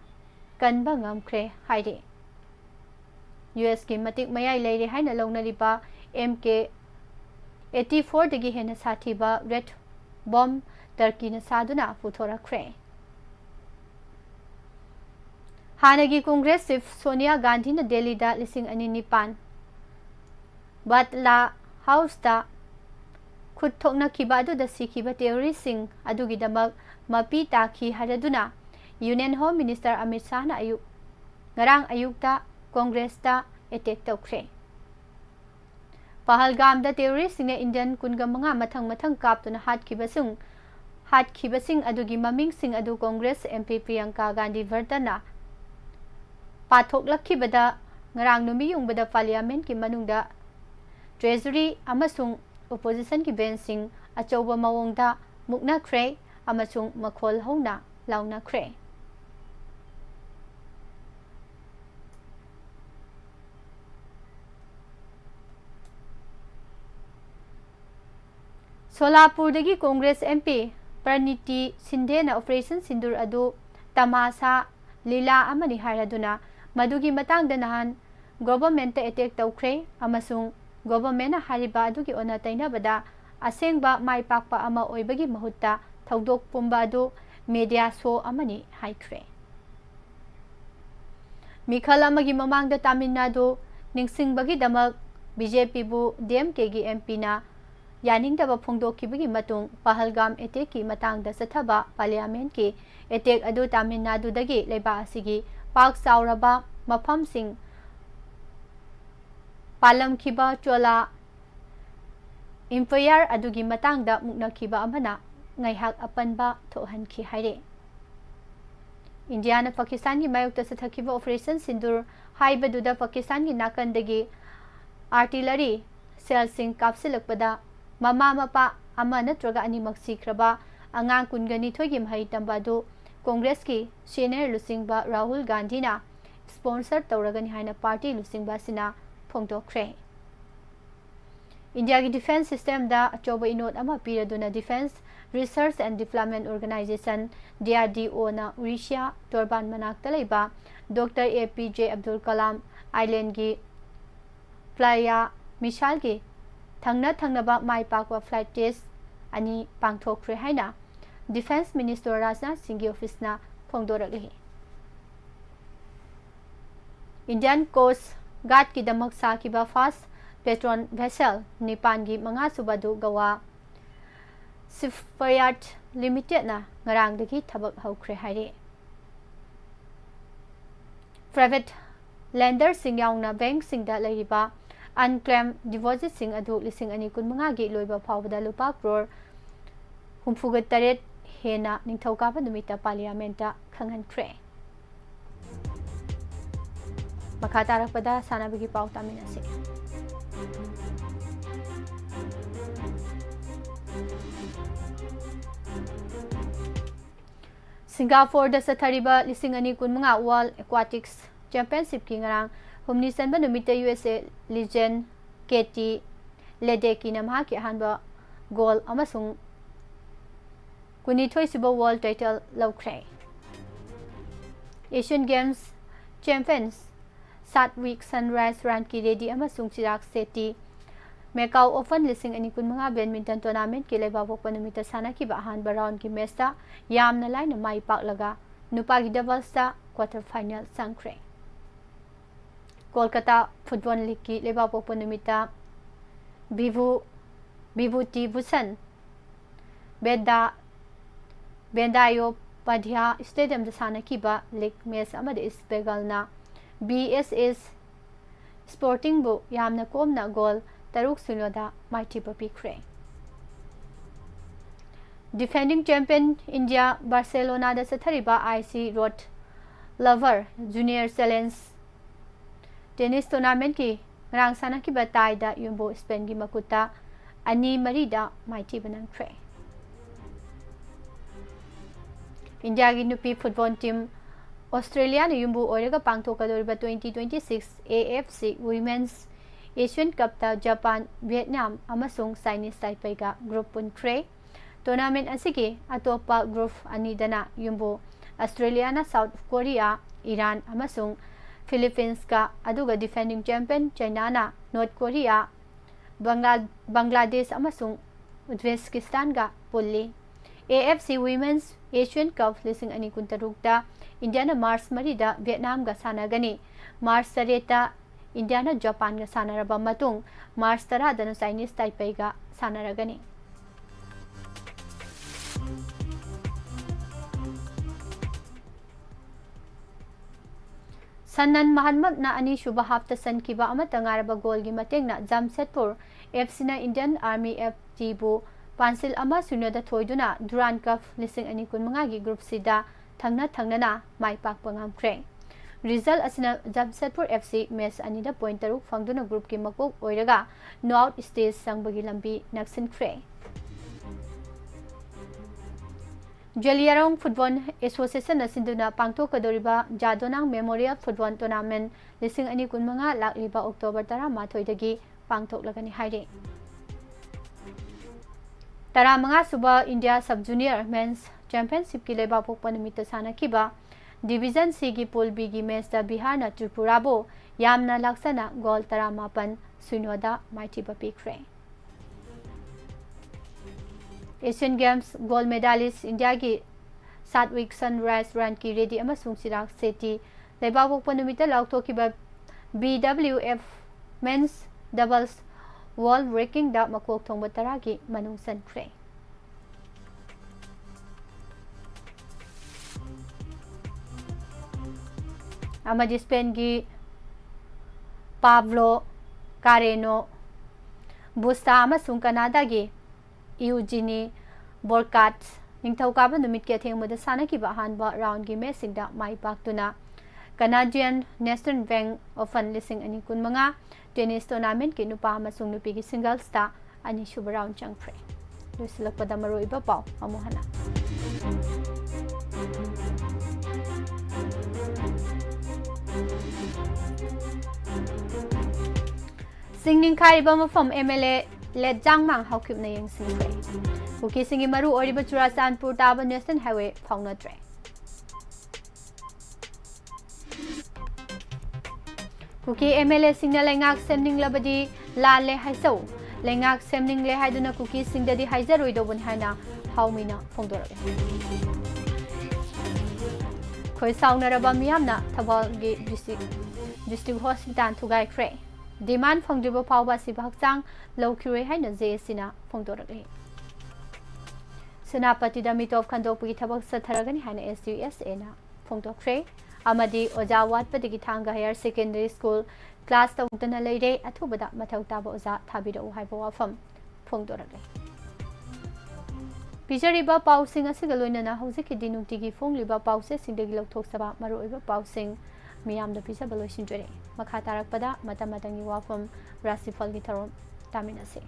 कनबा ngamख्रे हाइरे यूएस की मतिक मयाई लेरे हाइना लौनरिबा MK 84 दगी हेना साथीबा रेड बॉम्ब टर्की न सादुना पुथोरख्रे हानगी कांग्रेस चीफ सोनिया गांधी न दिल्ली दा लिसिंग अनि निपान बातला हाउस दा खुद थोकना खिबा अदु दा सिखिबा टेररिस्ट सिंग अदुगी दमक मपी ताखी हरदुना union home minister Amit Shah ना ngarang ayukta कांग्रेस दा अटैक तौख्रे पहलगाम दा टेररिस्ट सिंग इंडियन कुनगा मंगा मथंग कापतुना हातखिबसिंग अदुगी ममिंग सिंग अदु Congress MP Priyanka Gandhi Vardhana पाथोकलखिबदा ngarang नुमी युंगबदा parliament की मनुंगदा ट्रेजरी अमसुंग ओपोजिशन की बेंच सिंग अचौबा मवोंगदा ꯃꯨꯛꯅꯈ꯭ꯔꯦ ꯑꯃꯁꯨꯡ ꯃꯈꯣꯜ ꯍꯧꯅ ꯂꯥꯎꯅꯈ꯭ꯔꯦ꯫ ꯁꯣꯂꯥꯄꯨꯔꯗꯒꯤ ꯀꯣꯡꯒ꯭ꯔꯦꯁ MP ꯄ꯭ꯔꯅꯤꯇꯤ ꯁꯤꯟꯗꯦꯅ ꯑꯣꯄꯔꯦꯁꯟ ꯁꯤꯟꯗꯨꯔ ꯑꯗꯨ ꯇꯃꯥꯁꯥ ꯂꯤꯂꯥ ꯑꯃꯅꯤ ꯍꯥꯏꯔꯗꯨꯅ ꯃꯗꯨꯒꯤ ꯃꯇꯥꯡꯗ ꯅꯍꯥꯟ ꯒꯣꯚꯔꯟꯃꯦꯟꯇ ꯑꯦꯇꯦꯛ ꯇꯧꯈ꯭ꯔꯦ ꯑꯃꯁꯨꯡ ꯒꯣꯚꯔꯟꯃꯦꯟꯇꯅ ꯍꯥꯏꯔꯤꯕ ꯑꯗꯨꯒꯤ ꯑꯣꯟꯅ ꯇꯩꯅꯕꯗ ꯑꯁꯦꯡꯕ ꯃꯥꯏꯄꯥꯛꯄ ꯑꯃ ꯑꯣꯏꯕꯒꯤ ꯃꯍꯨꯠꯇ ꯊꯧꯗꯣꯛ ꯄꯨꯝꯕ ꯑꯗꯨ ꯃꯤꯗꯤꯌꯥ ꯁꯣ ꯑꯃꯅꯤ ꯍꯥꯏꯈ꯭ꯔꯦ꯫ ꯃꯤꯈꯜ ꯑꯃꯒꯤ ꯃꯃꯥꯡꯗ ꯇꯥꯃꯤꯜ ꯅꯥꯗꯨ ꯅꯤꯡꯁꯤꯡꯕꯒꯤꯗꯃꯛ BJPꯕꯨ DMKꯒꯤ MPꯅ ꯌꯥꯅꯤꯡꯗꯕ ꯐꯣꯡꯗꯣꯛꯈꯤꯕꯒꯤ ꯃꯇꯨꯡ ꯄꯍꯜꯒꯥꯝ ꯑꯦꯇꯦꯛꯀꯤ ꯃꯇꯥꯡꯗ ꯆꯠꯊꯕ ꯄꯥꯔꯂꯤꯌꯥꯃꯦꯟꯠꯀꯤ ꯑꯦꯇꯦꯛ ꯑꯗꯨ ꯇꯥꯃꯤꯜ ꯅꯥꯗꯨꯗꯒꯤ ꯂꯩꯕꯥꯛ ꯑꯁꯤꯒꯤ ꯄꯥꯛ ꯆꯥꯎꯔꯕ ꯃꯐꯝꯁꯤꯡ ꯄꯥꯜꯂꯝꯈꯤꯕ ꯆꯣꯂꯥ ꯏꯝꯄꯌꯔ ꯑꯗꯨꯒꯤ ꯃꯇꯥꯡꯗ ꯃꯨꯛꯅꯈꯤꯕ ꯑꯃꯅ ꯉꯥꯏꯍꯥꯛ ꯑꯄꯟꯕ ꯊꯣꯛꯍꯟꯈꯤ ꯍꯥꯏꯔꯦ꯫ ꯏꯟꯗꯤꯌꯥꯅ ꯄꯥꯀꯤꯁꯇꯥꯟꯒꯤ ꯃꯥꯌꯣꯛꯇ ꯆꯠꯊꯈꯤꯕ ꯑꯣꯄꯔꯦꯁꯟ ꯁꯤꯟꯗꯨꯔ ꯍꯥꯏꯕꯗꯨꯗ ꯄꯥꯀꯤꯁꯇꯥꯟꯒꯤ ꯅꯥꯀꯟꯗꯒꯤ ꯑꯥꯔꯇꯤꯂꯔꯤ ꯁꯦꯜꯁꯤꯡ ꯀꯥꯞꯁꯤꯜꯂꯛꯄꯗ ꯃꯃꯥ ꯃꯄꯥ ꯑꯃ ꯅꯠꯇ꯭ꯔꯒ ꯑꯅꯤꯃꯛ ꯁꯤꯈ꯭ꯔꯕ ꯑꯉꯥꯡ 22ꯒꯤ ꯃꯍꯩ ꯇꯝꯕ ꯑꯗꯨ ꯀꯣꯡꯒ꯭ꯔꯦꯁꯀꯤ ꯁꯤꯅꯤꯌꯔ ꯂꯨꯆꯤꯡꯕ ꯔꯥꯍꯨꯜ ꯒꯥꯟꯙꯤꯅ ꯁ꯭ꯄꯣꯟꯁꯔ ꯇꯧꯔꯒꯅꯤ ꯍꯥꯏꯅ ꯄꯥꯔꯇꯤ ꯂꯨꯆꯤꯡꯕ ꯑꯁꯤꯅ ꯐꯣꯡꯗꯣꯛꯈ꯭ꯔꯦ꯫ ꯏꯟꯗꯤꯌꯥꯒꯤ ꯗꯤꯐꯦꯟꯁ ꯁꯤꯁꯇꯦꯝꯗ ꯑꯆꯧꯕ ꯏꯅꯣꯠ ꯑꯃ ꯄꯤꯔꯗꯨꯅ defence research ꯑꯦꯟड development organisation DRDOꯅ Odisha ꯇꯣꯔꯕꯥꯟ ꯃꯅꯥꯛꯇ ꯂꯩꯕ ꯗꯣꯛꯇꯔ APJ ꯑꯕꯗꯨꯜ ꯀꯂꯥꯝ ꯑꯥꯏꯂꯦꯟꯗꯒꯤ ꯄ꯭ꯂꯥꯌꯥ ꯃꯤꯁꯥꯏꯜꯒꯤ ꯊꯪꯅꯕ ꯃꯥꯏ ꯄꯥꯛꯄ ꯐ꯭ꯂꯥꯏꯠ ꯇꯦꯁ ꯑꯅꯤ ꯄꯥꯡꯊꯣꯛꯈ꯭ꯔꯦ ꯍꯥꯏꯅ ꯗꯤꯐꯦꯟꯁ ꯃꯤꯅꯤꯁꯇꯔ ꯔꯥꯖꯅꯥꯊ ꯁꯤꯡꯒꯤ ꯑꯣꯐꯤꯁꯅ ꯐꯣꯡꯗꯣꯔꯛꯂꯤ꯫ ꯏꯟꯗꯤꯌꯟ ꯀꯣꯁꯠ ꯒꯥꯔꯗꯀꯤꯗꯃꯛ ꯁꯥꯈꯤꯕ ꯐꯥꯁꯠ ꯄꯦꯇ꯭ꯔꯣꯜ ꯚꯦꯁꯦꯜ 9ꯒꯤ 5ꯁꯨꯕ ꯑꯗꯨ ꯒꯋꯥ ꯁꯤꯞꯌꯥꯔꯗ ꯂꯤꯃꯤꯇꯦꯗꯅ ꯉꯔꯥꯡꯗꯒꯤ ꯊꯕꯛ ꯍꯧꯈ꯭ꯔꯦ ꯍꯥꯏꯔꯦ꯫ ꯄ꯭ꯔꯥꯏꯚꯦꯠ ꯂꯦꯟꯗꯔꯁꯤꯡ ꯌꯥꯎꯅ ꯕꯦꯡꯛꯁꯤꯡꯗ ꯂꯩꯔꯤꯕ ꯑꯟꯀ꯭ꯂꯦꯝ ꯗꯤꯄꯣꯖꯤꯠꯁꯤꯡ ꯑꯗꯨ 2025ꯒꯤ ꯂꯣꯏꯕ ꯐꯥꯎꯕꯗ ꯂꯨꯄꯥ ꯀ꯭ꯔꯣꯔ 68 ꯍꯦꯟꯅ ꯅꯤꯡꯊꯧꯀꯥꯕ ꯅꯨꯃꯤꯠꯇ ꯄꯥꯔꯂꯤꯌꯥꯃꯦꯟꯠꯇ ꯈꯪꯍꯟꯈ꯭ꯔꯦ꯫ ꯃꯈꯥ ꯇꯥꯔꯛꯄꯗ ꯁꯥꯟꯅꯕꯒꯤ ꯄꯥꯎ ꯇꯥꯃꯤꯟꯅꯁꯤ꯫ ꯁꯤꯡꯒꯥꯄꯨꯔꯗ ꯆꯠꯊꯔꯤꯕ 2025 ꯋꯥꯔꯜꯗ ꯑꯦꯛꯋꯥꯇꯤꯛꯁ ꯆꯦꯝꯄꯤꯌꯟꯁꯤꯞꯀꯤ ꯉꯔꯥꯡ ꯍꯨꯝꯅꯤ ꯆꯟꯕ ꯅꯨꯃꯤꯠꯇ USA ꯂꯤꯖꯦꯟꯗ KT ꯂꯦꯗꯦꯛꯀꯤꯅ ꯃꯍꯥꯛꯀꯤ ꯑꯍꯥꯟꯕ ꯒꯣꯜ ꯑꯃꯁꯨꯡ 22ꯁꯨꯕ ꯋꯥꯔꯜꯗ ꯇꯥꯏꯇꯜ ꯂꯧꯈ꯭ꯔꯦ꯫ ꯑꯦꯁꯤꯌꯟ ꯒꯦꯝꯁ ꯆꯦꯝꯄꯤꯌꯟꯁ ꯁꯥꯠꯋꯤꯛ ꯁꯟꯔꯥꯏꯖ ꯔꯥꯟꯀꯤ ꯔꯦड्डी ꯑꯃꯁꯨꯡ ꯆꯤꯔꯥꯛ ꯁꯦꯠꯇꯤ ꯃꯦꯀꯥꯎ ꯑꯣꯄꯟ 2025 ꯕꯦꯗꯃꯤꯟꯇꯟ ꯇꯣꯔꯅꯥꯃꯦꯟꯠꯀꯤ ꯂꯩꯕꯥꯛꯄꯣꯛꯄ ꯅꯨꯃꯤꯠꯇ ꯁꯥꯟꯅꯈꯤꯕ ꯑꯍꯥꯟꯕ ꯔꯥꯎꯟꯗꯒꯤ ꯃꯦꯆꯇ ꯌꯥꯝꯅ ꯂꯥꯏꯅ ꯃꯥꯏ ꯄꯥꯛꯂꯒ ꯅꯨꯄꯥꯒꯤ ꯗꯕꯜꯁꯇ ꯀ꯭ꯋꯥꯔꯇꯔ ꯐꯥꯏꯅꯦꯜ ꯆꯪꯈ꯭ꯔꯦ꯫ ꯀꯣꯜꯀꯇꯥ ꯐꯨꯠꯕꯣꯜ ꯂꯤꯒꯀꯤ ꯂꯩꯕꯥꯛꯄꯣꯛꯄ ꯅꯨꯃꯤꯠꯇ ꯕꯤꯚꯨꯇꯤ ꯚꯨꯁꯟ ꯕꯦꯟꯗꯥꯌꯣꯄꯥꯙ꯭ꯌꯥ ꯁ꯭ꯇꯦꯗꯤꯌꯝꯗ ꯁꯥꯟꯅꯈꯤꯕ ꯂꯤꯒ ꯃꯦꯆ ꯑꯃꯗ ꯏꯁ ꯕꯦꯡꯒꯜꯅ BSS ꯁ꯭ꯄꯣꯔꯇꯤꯡꯕꯨ ꯌꯥꯝꯅ ꯀꯣꯝꯅ ꯒꯣꯜ 3-0ꯗ ꯃꯥꯏꯊꯤꯕ ꯄꯤꯈ꯭ꯔꯦ꯫ ꯗꯤꯐꯦꯟꯗꯤꯡ ꯆꯦꯝꯄꯤꯌꯟ ꯏꯟꯗꯤꯌꯥ ꯕꯥꯔꯁꯦꯂꯣꯅꯥꯗ ꯆꯠꯊꯔꯤꯕ IC Rod Laver junior challenge tennis ꯇꯣꯔꯅꯥꯃꯦꯟꯠꯀꯤ ꯉꯔꯥꯡ ꯁꯥꯟꯅꯈꯤꯕ ꯇꯥꯏꯗ ꯌꯨꯝꯕꯨ ꯁ꯭ꯄꯦꯟꯒꯤ ꯃꯈꯨꯠꯇ 2-3ꯗ ꯃꯥꯏꯊꯤꯕ ꯅꯪꯈ꯭ꯔꯦ꯫ ꯏꯟꯗꯤꯌꯥꯒꯤ ꯅꯨꯄꯤ ꯐꯨꯠꯕꯣꯜ ꯇꯤꯝ ꯑꯣꯁꯇ꯭ꯔꯦꯂꯤꯌꯥꯅ ꯌꯨꯝꯕꯨ ꯑꯣꯏꯔꯒ ꯄꯥꯡꯊꯣꯛꯀꯗꯧꯔꯤꯕ 2026 AFC ꯋꯤꯃꯦꯟꯁ ꯑꯦꯁꯤꯌꯟ ꯀꯞꯇ ꯖꯄꯥꯟ, ꯚꯤꯌꯦꯠꯅꯥꯝ ꯑꯃꯁꯨꯡ ꯆꯥꯏꯅꯤꯖ ꯇꯥꯏꯄꯦꯏꯒ ꯒ꯭ꯔꯨꯞ ꯄꯨꯟꯈ꯭ꯔꯦ꯫ ꯇꯣꯔꯅꯥꯃꯦꯟꯠ ꯑꯁꯤꯒꯤ ꯑꯇꯣꯞꯄ ꯒ꯭ꯔꯨꯞ ꯑꯅꯤꯗꯅ ꯌꯨꯝꯕꯨ ꯑꯁꯇ꯭ꯔꯦꯂꯤꯌꯥꯅ ꯁꯥꯎꯊ ꯀꯣꯔꯤꯌꯥ, ꯏꯔꯥꯟ ꯑꯃꯁꯨꯡ ꯐꯤꯂꯤꯄꯤꯟꯁꯀ ꯑꯗꯨꯒ defending champion ꯆꯥꯏꯅꯥꯅ north Korea, Bangladesh ꯑꯃꯁꯨꯡ ꯎꯖꯕꯦꯀꯤꯁꯇꯥꯟꯒ ꯄꯨꯜꯂꯤ꯫ AFC ꯋꯤꯃꯦꯟꯁ ꯑꯦꯁꯤꯌꯟ ꯀꯞ 2026ꯗ ꯏꯟꯗꯤꯌꯥꯅ ꯃꯥꯔꯆ 4ꯗ ꯚꯤꯌꯦꯠꯅꯥꯝꯒ ꯁꯥꯟꯅꯒꯅꯤ꯫ ꯃꯥꯔꯆ 8ꯗ ꯏꯟꯗꯤꯌꯥꯅ ꯖꯄꯥꯟꯒ ꯁꯥꯟꯅꯔꯕ ꯃꯇꯨꯡ ꯃꯥꯔꯆ 10ꯗꯅ ꯆꯥꯏꯅꯤꯖ ꯇꯥꯏꯄꯦꯏꯒ ꯁꯥꯟꯅꯔꯒꯅꯤ꯫ ꯁꯟꯅꯟ ꯃꯍꯟꯃꯠꯅ ꯑꯅꯤꯁꯨꯕ ꯍꯥꯞꯇ ꯆꯟꯈꯤꯕ ꯑꯃꯠꯇ ꯉꯥꯏꯔꯕ ꯒꯣꯜꯒꯤ ꯃꯇꯦꯡꯅ ꯖꯥꯝꯁꯦꯗꯄꯨꯔ FCꯅ ꯏꯟꯗꯤꯌꯟ ꯑꯥꯔꯃꯤ FTꯕꯨ ꯄꯥꯟꯁꯤꯜ 1-0ꯗ ꯊꯣꯏꯗꯨꯅ ꯗꯨꯔꯥꯟ ꯀꯞ 2025ꯒꯤ ꯒ꯭ꯔꯨꯞ Cꯗ ꯊꯪꯅ ꯃꯥꯏ ꯄꯥꯛꯄ ꯉꯝꯈ꯭ꯔꯦ꯫ ꯔꯤꯖꯜꯠ ꯑꯁꯤꯅ ꯖꯥꯝꯁꯦꯗꯄꯨꯔ FC ꯃꯦꯆ 2ꯗ ꯄꯣꯏꯟꯠ 3 ꯐꯪꯗꯨꯅ ꯒ꯭ꯔꯨꯞꯀꯤ ꯃꯀꯣꯛ ꯑꯣꯏꯔꯒ ꯅꯣꯛꯑꯥꯎꯠ ꯁ꯭ꯇꯦꯖ ꯆꯪꯕꯒꯤ ꯂꯝꯕꯤ ꯅꯛꯁꯤꯟꯈ꯭ꯔꯦ꯫ Jaliarong Football Association asinduna pangthokadoriba Jadonang Memorial Football Tournament lising ani kunmanga lakliba October 13 dagi pangthoklagani haire. Taramanga suba India Sub Junior Men's Championship ki leba pokpa nimita sanakiba Division C ki Pool B ki match da Bihar na Tripura bo yamna laksana goal 18 sunoda maithiba pikre. Asian Games gold medalist India ki Satwik Sunrise Run ki ready amasung Chirag Sethi leba pokpa nimita lauthokiba BWF Men's Doubles World Ranking da makok thongba taragi manung sankre. Amadi Spain gi Pablo Carreno Busta amasung Canada gi Eugenie Borkat ningthaukaaba numit ke thengmada sanakiba hanba round gi match singda mai paktuna Canadian National Bank Open lising ani kunmanga tennis tournament ki nupa amasung nupi gi singles ta ani suba round changpre lusilakpada maroiba pau amuhana singning khaiba mafam MLA le jangmang haukip na yang singpre kuki singi maru oriba Churasanpur taba National Highway phongna tre kuki MLA singna lengak semning labadi lale haisau lengak semning le haiduna kuki singda di haijaroi dobun haina haumina phongdorage khoi saunaraba miyamna thabal gi district hospital thugai khre demand phongdibo phawba siba hakchang lokhire haina JSina phongdorage senapati da mitop khandokpi thabak satharagani haina SUSA na phongdokre amadi oja watpadigi thanga higher secondary school class tawdana leire athubada mathau taba oja thabira haiba wafam phongdorage pijariba pausing asiga loinana hojiki dinutigi phongliba pause singdagi lokthok maroiba pausing miyamda pisaba loisinjore makha tarakpada matamatangni wafam rasifal gi tharom taminase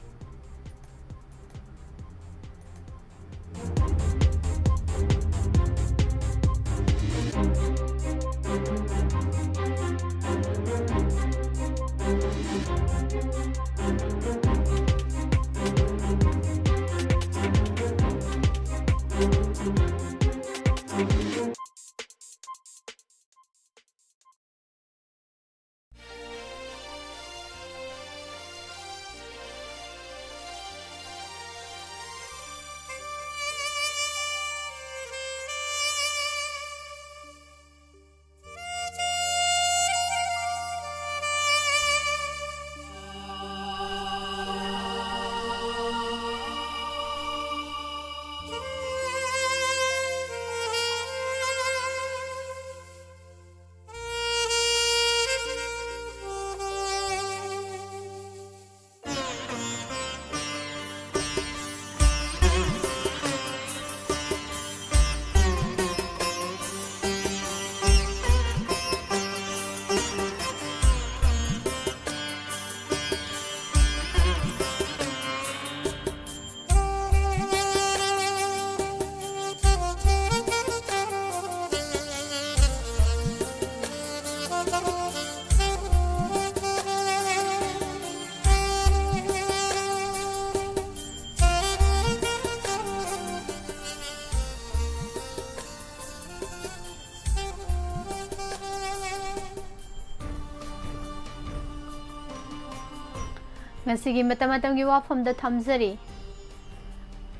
ngasigi matamatang gi wafam da thamjari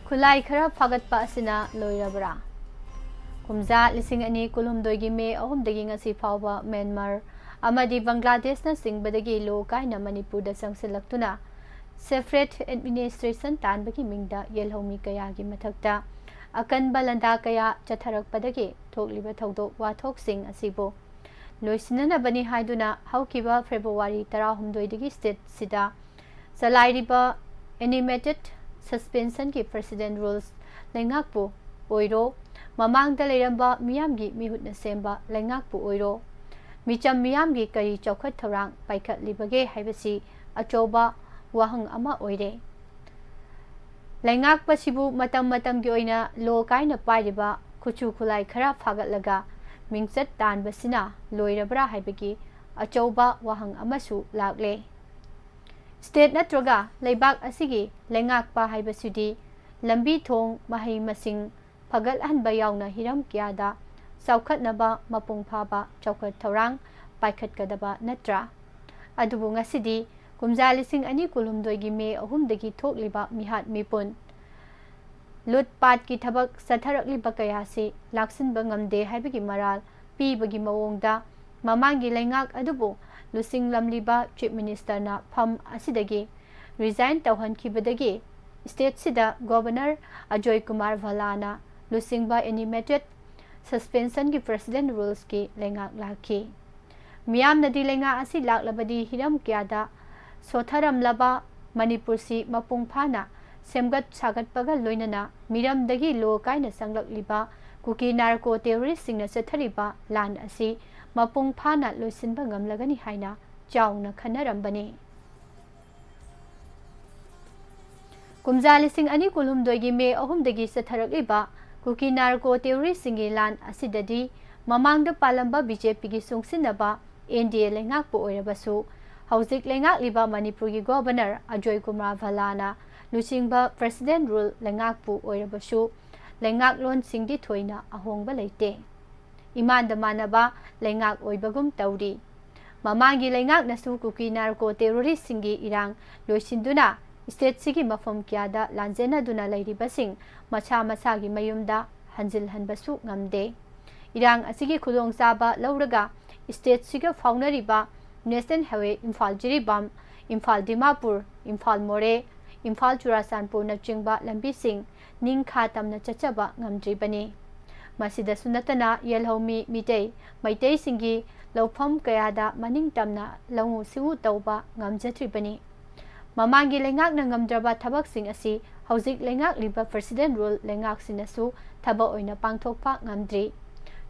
khulai khara phagatpa asina loirabra kumja lising ani kulhumdoi gi me ahum dagi ngasi phawba Myanmar amadi Bangladesh na singbadagi lo kaina Manipur da sangsilaktuna separate administration tanbagi mingda yelhomi kaya gi mathakta akan balanda kaya chatharakpadagi thokliba thodok wathok sing asibo loisinana bani haiduna haukiba February 13 dagi state sida Salairiba animated suspension ki president rules lengakpu oiro mamang da leiramba miyamgi mihutna semba lengakpu oiro micham miyamgi kari chokhat thorang paikhat libage haibasi achoba wahang ama oire ꯂꯩꯉꯥꯛꯄꯁꯤꯕꯨ ꯃꯇꯝ ꯃꯇꯝꯒꯤ ꯑꯣꯏꯅ ꯂꯣ ꯀꯥꯏꯅ ꯄꯥꯏꯔꯤꯕ ꯈꯨꯠꯁꯨ ꯈꯨꯠꯂꯥꯏ ꯈꯔ ꯐꯥꯒꯠꯂꯒ ꯃꯤꯡꯆꯠ ꯇꯥꯟꯕꯁꯤꯅ ꯂꯣꯏꯔꯕ꯭ꯔꯥ ꯍꯥꯏꯕꯒꯤ ꯑꯆꯧꯕ ꯋꯥꯍꯪ ꯑꯃꯁꯨ ꯂꯥꯛꯂꯦ꯫ ꯁ꯭ꯇꯦꯠ ꯅꯠꯇ꯭ꯔꯒ ꯂꯩꯕꯥꯛ ꯑꯁꯤꯒꯤ ꯂꯩꯉꯥꯛꯄ ꯍꯥꯏꯕꯁꯤꯗꯤ ꯂꯝꯕꯤ ꯊꯣꯡ ꯃꯍꯩ ꯃꯁꯤꯡ ꯐꯒꯠꯍꯟꯕ ꯌꯥꯎꯅ ꯍꯤꯔꯝ ꯀꯌꯥꯗ ꯆꯥꯎꯈꯠꯅꯕ ꯃꯄꯨꯡ ꯐꯥꯕ ꯆꯥꯎꯈꯠ ꯊꯧꯔꯥꯡ ꯄꯥꯏꯈꯠꯀꯗꯕ ꯅꯠꯇ꯭ꯔꯥ? ꯑꯗꯨꯕꯨ ꯉꯁꯤꯗꯤ ꯀꯨꯝꯖꯥ 2022ꯒꯤ ꯃꯦ 3ꯗꯒꯤ ꯊꯣꯛꯂꯤꯕ ꯃꯤꯍꯥꯠ ꯃꯤꯄꯨꯟ ꯂꯨꯠꯄꯥꯠꯀꯤ ꯊꯕꯛ ꯆꯠꯊꯔꯛꯂꯤꯕ ꯀꯌꯥꯁꯤ ꯂꯥꯛꯁꯤꯟꯕ ꯉꯝꯗꯦ ꯍꯥꯏꯕꯒꯤ ꯃꯔꯥꯜ ꯄꯤꯕꯒꯤ ꯃꯑꯣꯡꯗ ꯃꯃꯥꯡꯒꯤ ꯂꯩꯉꯥꯛ ꯑꯗꯨꯕꯨ ꯂꯨꯆꯤꯡꯂꯝꯂꯤꯕ ꯆꯤꯞ ꯃꯤꯅꯤꯁꯇꯔꯅ ꯐꯝ ꯑꯁꯤꯗꯒꯤ ꯔꯤꯖꯥꯏꯟ ꯇꯧꯍꯟꯈꯤꯕꯗꯒꯤ ꯁ꯭ꯇꯦꯠꯁꯤꯗ ꯒꯣꯚꯔꯅꯔ ꯑꯖꯣꯏ ꯀꯨꯃꯥꯔ ꯚꯜꯂꯥꯅ ꯂꯨꯆꯤꯡꯕ ꯑꯦꯅꯤꯃꯦꯇꯦꯗ ꯁꯁꯄꯦꯟꯁꯟꯒꯤ ꯄ꯭ꯔꯦꯁꯤꯗꯦꯟꯠ ꯔꯨꯜꯁꯀꯤ ꯂꯩꯉꯥꯛ ꯂꯥꯛꯈꯤ꯫ ꯃꯤꯌꯥꯝꯅꯗꯤ ꯂꯩꯉꯥꯛ ꯑꯁꯤ ꯂꯥꯛꯂꯕꯗꯤ ꯍꯤꯔꯝ ꯀꯌꯥꯗ ꯁꯣꯊꯔꯝꯂꯕ ꯃꯅꯤꯄꯨꯔꯁꯤ ꯃꯄꯨꯡ ꯐꯥꯅ ꯁꯦꯝꯒꯠ ꯁꯥꯒꯠꯄꯒ ꯂꯣꯏꯅꯅ ꯃꯤꯔꯝꯗꯒꯤ ꯂꯣ ꯀꯥꯏꯅ ꯆꯪꯂꯛꯂꯤꯕ ꯀꯨꯀꯤ ꯅꯥꯔꯀꯣ ꯇꯦꯔꯣꯔꯤꯁꯁꯤꯡꯅ ꯆꯠꯊꯔꯤꯕ ꯂꯥꯟ ꯑꯁꯤ ꯃꯄꯨꯡ ꯐꯥꯅ ꯂꯣꯏꯁꯤꯟꯕ ꯉꯝꯂꯒꯅꯤ ꯍꯥꯏꯅ ꯆꯥꯎꯅ ꯈꯟꯅꯔꯝꯕꯅꯤ꯫ ꯀꯨꯝꯖꯥ 2022ꯒꯤ ꯃꯦ 3ꯗꯒꯤ ꯆꯠꯊꯔꯛꯂꯤꯕ ꯀꯨꯀꯤ ꯅꯥꯔꯀꯣ ꯇꯦꯔꯣꯔꯤꯁꯁꯤꯡꯒꯤ ꯂꯥꯟ ꯑꯁꯤꯗꯗꯤ ꯃꯃꯥꯡꯗ ꯄꯥꯜꯂꯝꯕ ꯕꯤꯖꯦꯄꯤꯒꯤ ꯆꯨꯡꯁꯤꯟꯅꯕ NDA ꯂꯩꯉꯥꯛꯄ ꯑꯣꯏꯔꯕꯁꯨ ꯍꯧꯖꯤꯛ ꯂꯩꯉꯥꯛꯂꯤꯕ ꯃꯅꯤꯄꯨꯔꯒꯤ ꯒꯣꯚꯔꯅꯔ ꯑꯖꯣꯏ ꯀꯨꯃꯥꯔ ꯚꯜꯂꯥꯅ ꯂꯨꯆꯤꯡꯕ ꯄ꯭ꯔꯦꯁꯤꯗꯦꯟꯠ ꯔꯨꯜ ꯂꯩꯉꯥꯛꯄꯨ ꯑꯣꯏꯔꯕꯁꯨ ꯂꯩꯉꯥꯛꯂꯣꯟꯁꯤꯡꯗꯤ ꯊꯣꯏꯅ ꯑꯍꯣꯡꯕ ꯂꯩꯇꯦ꯫ ꯏꯃꯥꯟꯗ ꯃꯥꯟꯅꯕ ꯂꯩꯉꯥꯛ ꯑꯣꯏꯕꯒꯨꯝ ꯇꯧꯔꯤ꯫ ꯃꯃꯥꯡꯒꯤ ꯂꯩꯉꯥꯛꯅꯁꯨ ꯀꯨꯀꯤ ꯅꯥꯔꯀꯣ ꯇꯦꯔꯣꯔꯤꯁꯁꯤꯡꯒꯤ ꯏꯔꯥꯡ ꯂꯣꯏꯁꯤꯟꯗꯨꯅ ꯁ꯭ꯇꯦꯠꯁꯤꯒꯤ ꯃꯐꯝ ꯀꯌꯥꯗ ꯂꯥꯟꯖꯦꯟꯅꯗꯨꯅ ꯂꯩꯔꯤꯕꯁꯤꯡ ꯃꯁꯥ ꯃꯁꯥꯒꯤ ꯃꯌꯨꯝꯗ ꯍꯟꯖꯤꯜꯍꯟꯕꯁꯨ ꯉꯝꯗꯦ꯫ ꯏꯔꯥꯡ ꯑꯁꯤꯒꯤ ꯈꯨꯗꯣꯡꯆꯥꯕ ꯂꯧꯔꯒ ꯁ꯭ꯇꯦꯠꯁꯤꯒ ꯐꯥꯎꯅꯔꯤꯕ ꯅꯦꯁꯅꯦꯜ ꯍꯥꯏꯋꯦ ꯏꯝꯐꯥꯜ ꯖꯤꯔꯤꯕꯥꯝ, ꯏꯝꯐꯥꯜ ꯗꯤꯃꯥꯄꯨꯔ, ꯏꯝꯐꯥꯜ ꯃꯣꯔꯦ, ꯏꯝꯐꯥꯜ ꯆꯨꯔꯥꯆꯥꯟꯄꯨꯔꯅꯆꯤꯡꯕ ꯂꯝꯕꯤꯁꯤꯡ ꯅꯤꯡꯈꯥ ꯇꯝꯅ ꯆꯠꯆꯕ ꯉꯝꯗ꯭ꯔꯤꯕꯅꯤ꯫ ꯃꯁꯤꯗꯁꯨ ꯅꯠꯇꯅ ꯌꯦꯜꯍꯧꯃꯤ ꯃꯤꯇꯩ ꯃꯩꯇꯩꯁꯤꯡꯒꯤ ꯂꯧꯐꯝ ꯀꯌꯥꯗ ꯃꯅꯤꯡꯇꯝꯅ ꯂꯧꯎ ꯁꯤꯡꯎ ꯇꯧꯕ ꯉꯝꯖꯗ꯭ꯔꯤꯕꯅꯤ꯫ ꯃꯃꯥꯡꯒꯤ ꯂꯩꯉꯥꯛꯅ ꯉꯝꯗ꯭ꯔꯕ ꯊꯕꯛꯁꯤꯡ ꯑꯁꯤ ꯍꯧꯖꯤꯛ ꯂꯩꯉꯥꯛꯂꯤꯕ ꯄ꯭ꯔꯦꯁꯤꯗꯦꯟꯠ ꯔꯨꯜ ꯂꯩꯉꯥꯛꯁꯤꯅꯁꯨ ꯊꯕꯛ ꯑꯣꯏꯅ ꯄꯥꯡꯊꯣꯛꯄ ꯉꯝꯗ꯭ꯔꯤ꯫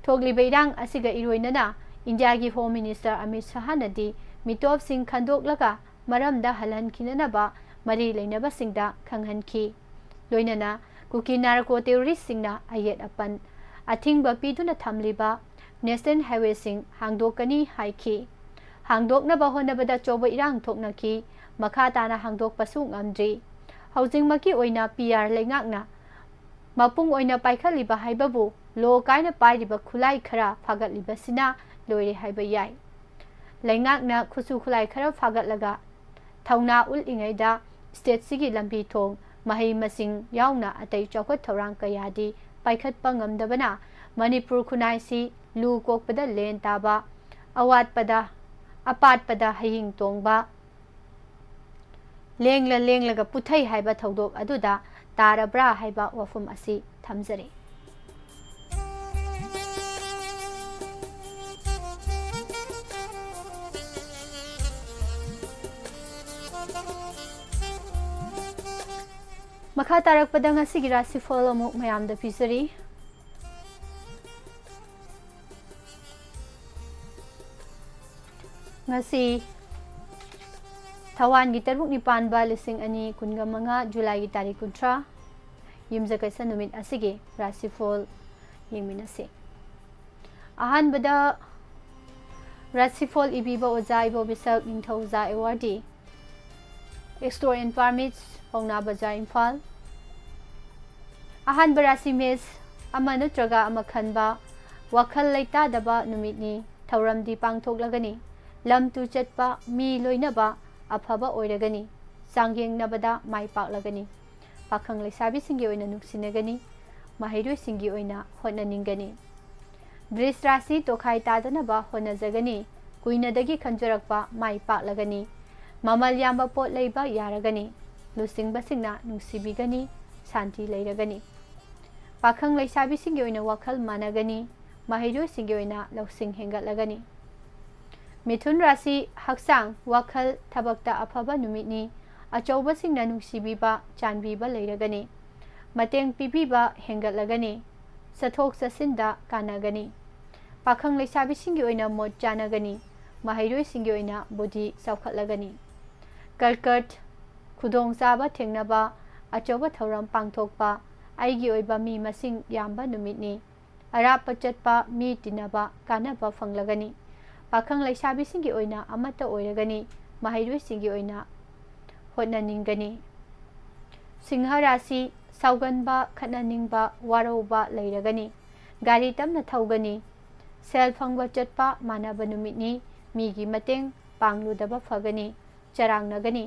ꯊꯣꯛꯂꯤꯕ ꯏꯔꯥꯡ ꯑꯁꯤꯒ ꯏꯔꯣꯏꯅꯅ ꯏꯟꯗꯤꯌꯥꯒꯤ ꯍꯣꯝ ꯃꯤꯅꯤꯁꯇꯔ ꯑꯃꯤꯠ ꯁꯥꯍꯅꯗꯤ ꯃꯤꯇꯣꯞꯁꯤꯡ ꯈꯟꯗꯣꯛꯂꯒ ꯃꯔꯝꯗ ꯍꯜꯍꯟꯈꯤꯅꯅꯕ ꯃꯔꯤ ꯂꯩꯅꯕꯁꯤꯡꯗ ꯈꯪꯍꯟꯈꯤ꯫ ꯂꯣꯏꯅꯅ ꯀꯨꯀꯤ ꯅꯥꯔꯀꯣ ꯇꯦꯔꯣꯔꯤꯁꯁꯤꯡꯅ ꯑꯌꯦꯠ ꯑꯄꯟ ꯑꯊꯤꯡꯕ ꯄꯤꯗꯨꯅ ꯊꯝꯂꯤꯕ ꯅꯦꯁꯅꯦꯜ ꯍꯥꯏꯋꯦꯁꯤꯡ ꯍꯥꯡꯗꯣꯛꯀꯅꯤ ꯍꯥꯏꯈꯤ꯫ ꯍꯥꯡꯗꯣꯛꯅꯕ ꯍꯣꯠꯅꯕꯗ ꯑꯆꯧꯕ ꯏꯔꯥꯡ ꯊꯣꯛꯅꯈꯤ꯫ ꯃꯈꯥ ꯇꯥꯅ ꯍꯥꯡꯗꯣꯛꯄꯁꯨ ꯉꯝꯗ꯭ꯔꯤ꯫ ꯍꯧꯖꯤꯛꯃꯛꯀꯤ ꯑꯣꯏꯅ PR ꯂꯩꯉꯥꯛꯅ ꯃꯄꯨꯡ ꯑꯣꯏꯅ ꯄꯥꯏꯈꯠꯂꯤꯕ ꯍꯥꯏꯕꯕꯨ ꯂꯣ ꯀꯥꯏꯅ ꯄꯥꯏꯔꯤꯕ ꯈꯨꯠꯂꯥꯏ ꯈꯔ ꯐꯥꯒꯠꯂꯤꯕꯁꯤꯅ ꯂꯣꯏꯔꯦ ꯍꯥꯏꯕ ꯌꯥꯏ꯫ ꯂꯩꯉꯥꯛꯅ ꯈꯨꯠꯁꯨ ꯈꯨꯠꯂꯥꯏ ꯈꯔ ꯐꯥꯒꯠꯂꯒ ꯊꯧꯅꯥ ꯎꯠꯂꯤꯉꯩꯗ ꯁ꯭ꯇꯦꯠꯁꯤꯒꯤ ꯂꯝꯕꯤ ꯊꯣꯡ ꯃꯍꯩ ꯃꯁꯤꯡ ꯌꯥꯎꯅ ꯑꯇꯩ ꯆꯥꯎꯈꯠ ꯊꯧꯔꯥꯡ ꯀꯌꯥꯗꯤ ꯄꯥꯏꯈꯠꯄ ꯉꯝꯗꯕꯅ ꯃꯅꯤꯄꯨꯔ ꯈꯨꯟꯅꯥꯏꯁꯤ ꯂꯨ ꯀꯣꯛꯄꯗ ꯂꯦꯟ ꯇꯥꯕ, ꯑꯄꯥꯠꯄꯗ ꯍꯌꯤꯡ ꯇꯣꯡꯕ, ꯂꯦꯡꯂꯒ ꯄꯨꯊꯩ ꯍꯥꯏꯕ ꯊꯧꯗꯣꯛ ꯑꯗꯨꯗ ꯇꯥꯔꯕ꯭ꯔꯥ ꯍꯥꯏꯕ ꯋꯥꯐꯝ ꯑꯁꯤ ꯊꯝꯖꯔꯤ꯫ ꯃꯈꯥ ꯇꯥꯔꯛꯄꯗ ꯉꯁꯤꯒꯤ ꯔꯥꯁꯤꯐꯜ ꯑꯃꯨꯛ ꯃꯌꯥꯝꯗ ꯄꯤꯖꯔꯤ꯫ ꯉꯁꯤ ꯊꯋꯥꯟꯒꯤ ꯇꯔꯨꯛ ꯅꯤꯄꯥꯟꯕ 2025 ꯖꯨꯂꯥꯏꯒꯤ ꯇꯥꯔꯤꯛ 30 ꯌꯨꯝꯖꯀꯩꯁ ꯅꯨꯃꯤꯠ ꯑꯁꯤꯒꯤ ꯔꯥꯁꯤꯐꯜ ꯌꯦꯡꯃꯤꯟꯅꯁꯤ꯫ ꯑꯍꯥꯟꯕꯗ ꯔꯥꯁꯤꯐꯜ ꯏꯕꯤꯕ ꯑꯣꯖꯥ ꯏꯕꯣꯕꯤꯁꯛ ꯅꯤꯡꯊꯧꯖꯥ ꯑꯦꯋꯥꯔꯗꯤ, ꯑꯦꯛꯁꯇꯣꯔ ꯑꯦꯟ ꯄꯥꯔꯃꯤꯠꯁ, ꯄꯥꯎꯅꯥ ꯕꯖꯥꯔ, ꯏꯝꯐꯥꯜ꯫ ꯑꯍꯥꯟꯕ ꯔꯥꯁꯤ ꯃꯦꯁ ꯑꯃ ꯅꯠꯇ꯭ꯔꯒ ꯑꯃ ꯈꯟꯕ ꯋꯥꯈꯜ ꯂꯩꯇꯥꯗꯕ ꯅꯨꯃꯤꯠꯅꯤ꯫ ꯊꯧꯔꯝꯗꯤ ꯄꯥꯡꯊꯣꯛꯂꯒꯅꯤ꯫ ꯂꯝ ꯇꯨ ꯆꯠꯄ, ꯃꯤ ꯂꯣꯏꯅꯕ ꯑꯐꯕ ꯑꯣꯏꯔꯒꯅꯤ꯫ ꯆꯥꯡꯌꯦꯡꯅꯕꯗ ꯃꯥꯏ ꯄꯥꯛꯂꯒꯅꯤ꯫ ꯄꯥꯈꯪ ꯂꯩꯁꯥꯕꯤꯁꯤꯡꯒꯤ ꯑꯣꯏꯅ ꯅꯨꯡꯁꯤꯅꯒꯅꯤ꯫ ꯃꯍꯩꯔꯣꯏꯁꯤꯡꯒꯤ ꯑꯣꯏꯅ ꯍꯣꯠꯅꯅꯤꯡꯒꯅꯤ꯫ ꯕ꯭ꯔꯤꯖ ꯔꯥꯁꯤ ꯇꯣꯈꯥꯏ ꯇꯥꯗꯅꯕ ꯍꯣꯠꯅꯖꯒꯅꯤ꯫ ꯀꯨꯏꯅꯗꯒꯤ ꯈꯟꯖꯔꯛꯄ ꯃꯥꯏ ꯄꯥꯛꯂꯒꯅꯤ꯫ ꯃꯃꯜ ꯌꯥꯝꯕ ꯄꯣꯠ ꯂꯩꯕ ꯌꯥꯔꯒꯅꯤ꯫ ꯂꯨꯆꯤꯡꯕꯁꯤꯡꯅ ꯅꯨꯡꯁꯤꯕꯤꯒꯅꯤ꯫ ꯁꯥꯟꯇꯤ ꯂꯩꯔꯒꯅꯤ꯫ ꯄꯥꯈꯪ ꯂꯩꯁꯥꯕꯤꯁꯤꯡꯒꯤ ꯑꯣꯏꯅ ꯋꯥꯈꯜ ꯃꯥꯟꯅꯒꯅꯤ꯫ ꯃꯍꯩꯔꯣꯏꯁꯤꯡꯒꯤ ꯑꯣꯏꯅ ꯂꯧꯁꯤꯡ ꯍꯦꯟꯒꯠꯂꯒꯅꯤ꯫ ꯃꯤꯊꯨꯟ ꯔꯥꯁꯤ ꯍꯛꯆꯥꯡ, ꯋꯥꯈꯜ, ꯊꯕꯛꯇ ꯑꯐꯕ ꯅꯨꯃꯤꯠꯅꯤ꯫ ꯑꯆꯧꯕꯁꯤꯡꯅ ꯅꯨꯡꯁꯤꯕꯤꯕ, ꯆꯥꯟꯕꯤꯕ ꯂꯩꯔꯒꯅꯤ꯫ ꯃꯇꯦꯡ ꯄꯤꯕꯤꯕ ꯍꯦꯟꯒꯠꯂꯒꯅꯤ꯫ ꯆꯠꯊꯣꯛ ꯆꯠꯁꯤꯟꯗ ꯀꯥꯟꯅꯒꯅꯤ꯫ ꯄꯥꯈꯪ ꯂꯩꯁꯥꯕꯤꯁꯤꯡꯒꯤ ꯑꯣꯏꯅ ꯃꯣꯠ ꯆꯥꯟꯅꯒꯅꯤ꯫ ꯃꯍꯩꯔꯣꯏꯁꯤꯡꯒꯤ ꯑꯣꯏꯅ ꯕꯨꯙꯤ ꯆꯥꯎꯈꯠꯂꯒꯅꯤ꯫ ꯀꯔꯀꯠ, ꯈꯨꯗꯣꯡꯆꯥꯕ ꯊꯦꯡꯅꯕ, अचौबा थौरम पांगथोकपा आइगी ओइबा मी मसिंग याम्बा नुमितनी अराप चटपा मी तिनबा कानबा फंगलगनी पाखंग लैसाबिसिंगी ओइना अमता ओइरगनी महैरुइसिंगी ओइना होटनानिंगनी सिंह राशि साउगनबा खटनानिंगबा वारौबा लैरगनी गाड़ी तमना थौगनी सेल फंगबा चटपा मानबा नुमितनी मीगी मतेंग पांगलुदबा फगनी चरांगनगनी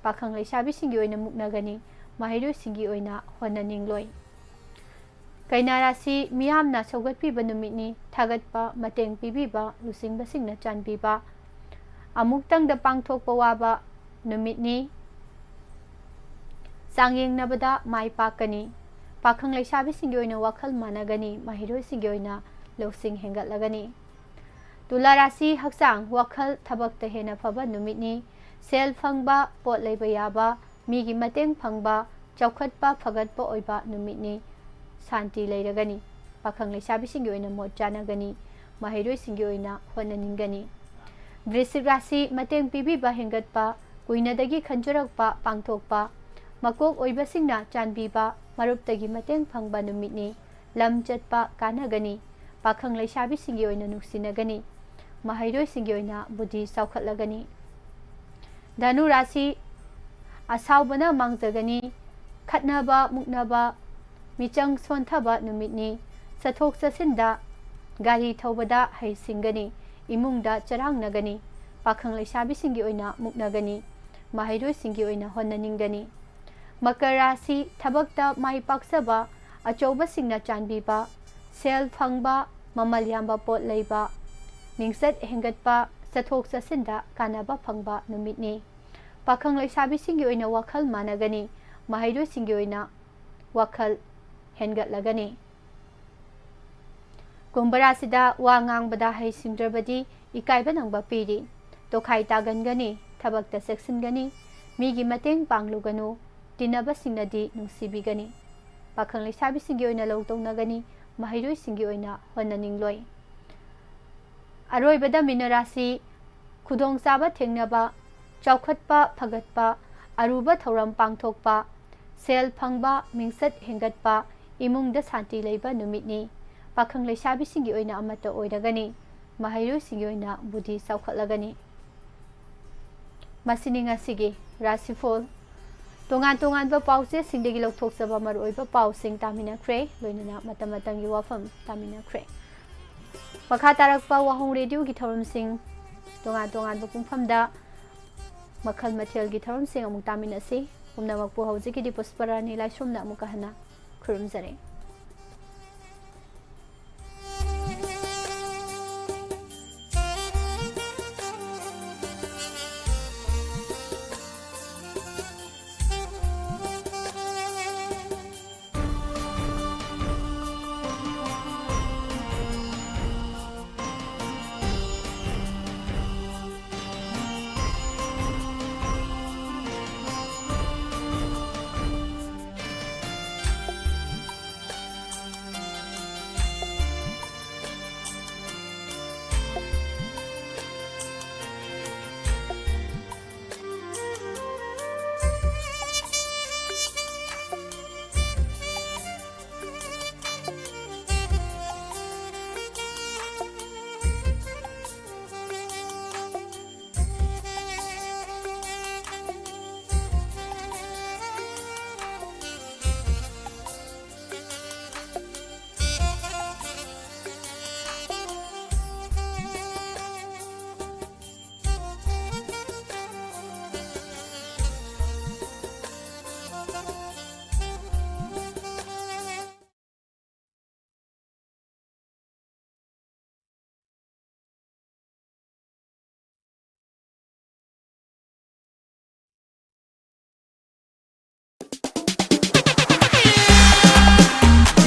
पाखंग लैसाबिसिंगी ओइना मुक्नगनी महैरुइसिंगी ओइना होटनानिंगलोय कैना राशि मियामना सौगतपीबा नुमितनी थागतपा मतेंग पीबीबा लुसिंगबसिंगना चानबीबा अमुक्तंगदा पांगथोकपा वाबा नुमितनी चांगयेंगनबदा माय पाकनी पाखंग लैसाबिसिंगी ओइना वाखल मानगनी महैरुइसिंगी ओइना लौसिंग हेंगतलगनी तुला राशि हक्चांग वाखल थबकता हेना फबा नुमितनी सेल फंगबा पोट लैबा याबा मीगी मतेंग फंगबा चौखटपा फगतपा ओइबा नुमितनी शांति लैरगनी पाखंग लैसाबिसिंगी ओइना मोट चानगनी महैरुइसिंगी ओइना होटनानिंगनी वृश्चिक राशि मतेंग पीबीबा हेंगतपा कुइनदगी खंजरकपा पांगथोकपा मकोक ओइबसिंगना चानबीबा मरुपतगी मतेंग फंगबा नुमितनी लम चटपा कानगनी पाखंग लैसाबिसिंगी ओइना नुक्सिनगनी महैरुइसिंगी ओइना बुद्धि चौखटलगनी धनु राशि असाउबना मांगजगनी खटनबा मुक्नबा मिचंग सोनथबा नुमितनी चथोक चसिंदा गाड़ी थौबदा हैसिंगनी इमुंगदा चरांगनगनी पाखंग लैसाबिसिंगी ओइना मुक्नगनी महैरुइसिंगी ओइना होटनानिंगनी मकर राशि थबकता माय पाक्सबा अचौबसिंगना चानबीबा सेल फंगबा ममल याम्बा पोट लैबा मिंगसत हेंगतपा चथोक चसिंदा कानबा फंगबा नुमितनी पाखंग लैसाबिसिंगी ओइना वाखल मानगनी महैरुइसिंगी ओइना वाखल हेंगतलगनी कुंभ राशिदा वा ngangbada हैसिंद्रबदी इकाइबा नंगबा पीरी तोखाई तागनगनी थबकता सेक्सिनगनी मीगी मतेंग पांगलुगनु तिनबसिंगनदी नुंसिबिगनी पाखंग लैसाबिसिंगी ओइना लौतौनगनी महैरुइसिंगी ओइना होटनानिंगलोय अरोइबदा मीन राशि खुदोंचाबा थेंगनबा चौखटपा फगतपा अरुबा थौरम पांगथोकपा सेल फंगबा मिंगसत हेंगतपा इमुंगदा शांति लैबा नुमितनी पाखंग लैसाबिसिंगी ओइना अमता ओइरगनी महैरुइसिंगी ओइना बुद्धि चौखटलगनी मसिनी ngasiगी राशिफल तोंगान तोंगानबा पाउसे सिंगदगी लौथोकसबा मरुओइबा पाउसिंग तामिनाख्रे लोइनना मतम मतंगी वाफम तामिनाख्रे मखा तारकपा वाहोंग रेडियो की थौरमसिंग तोंगान तोंगानबा पुंफमदा मखल मथेलगी थौरमसिंग अमुक तामिनासी पुमनमकपु हौजिकीदि पुष्परानी लाइसुमना अमुक हना खुरुमजरे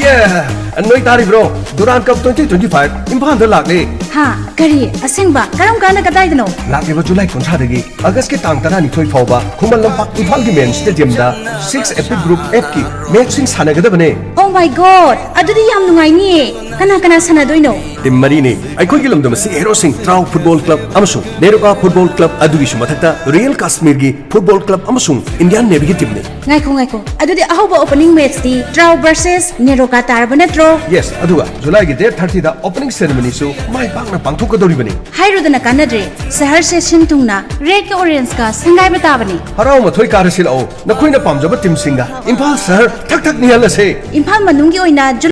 Yeah! Noi tari bro, Durand Cup 2025 Imphal da lakle. Ha, kari asengba karam kana kadai dano. Lakle ba July konsa dagi August ke tang tara ni thoi phawba Khummal lampak Imphal gi main stadium da 6 epic group F ki match sing sanagada bane. Oh my god, adudi yam nungai ni. Kana sanadoino. Tim mari ni aikhoi gi lamdam si Hero Singh Trau Football Club amasung Neroka Football Club adugi sumathakta Real Kashmir gi Football Club amasung Indian Navy gi team ni. Ngaiko. Adudi ahoba opening match di Trau versus Neroka tarba natro. Yes, aduga July gi date 30 da opening ceremony su mai pakna pangthokadori bani. Hairudana kanadre sahar se sintungna red ka orange ka sangai batabani. Harau ma thoi karasil au na khoina pamjaba team singa Imphal sahar thak ni hala se. Imphal manungi oina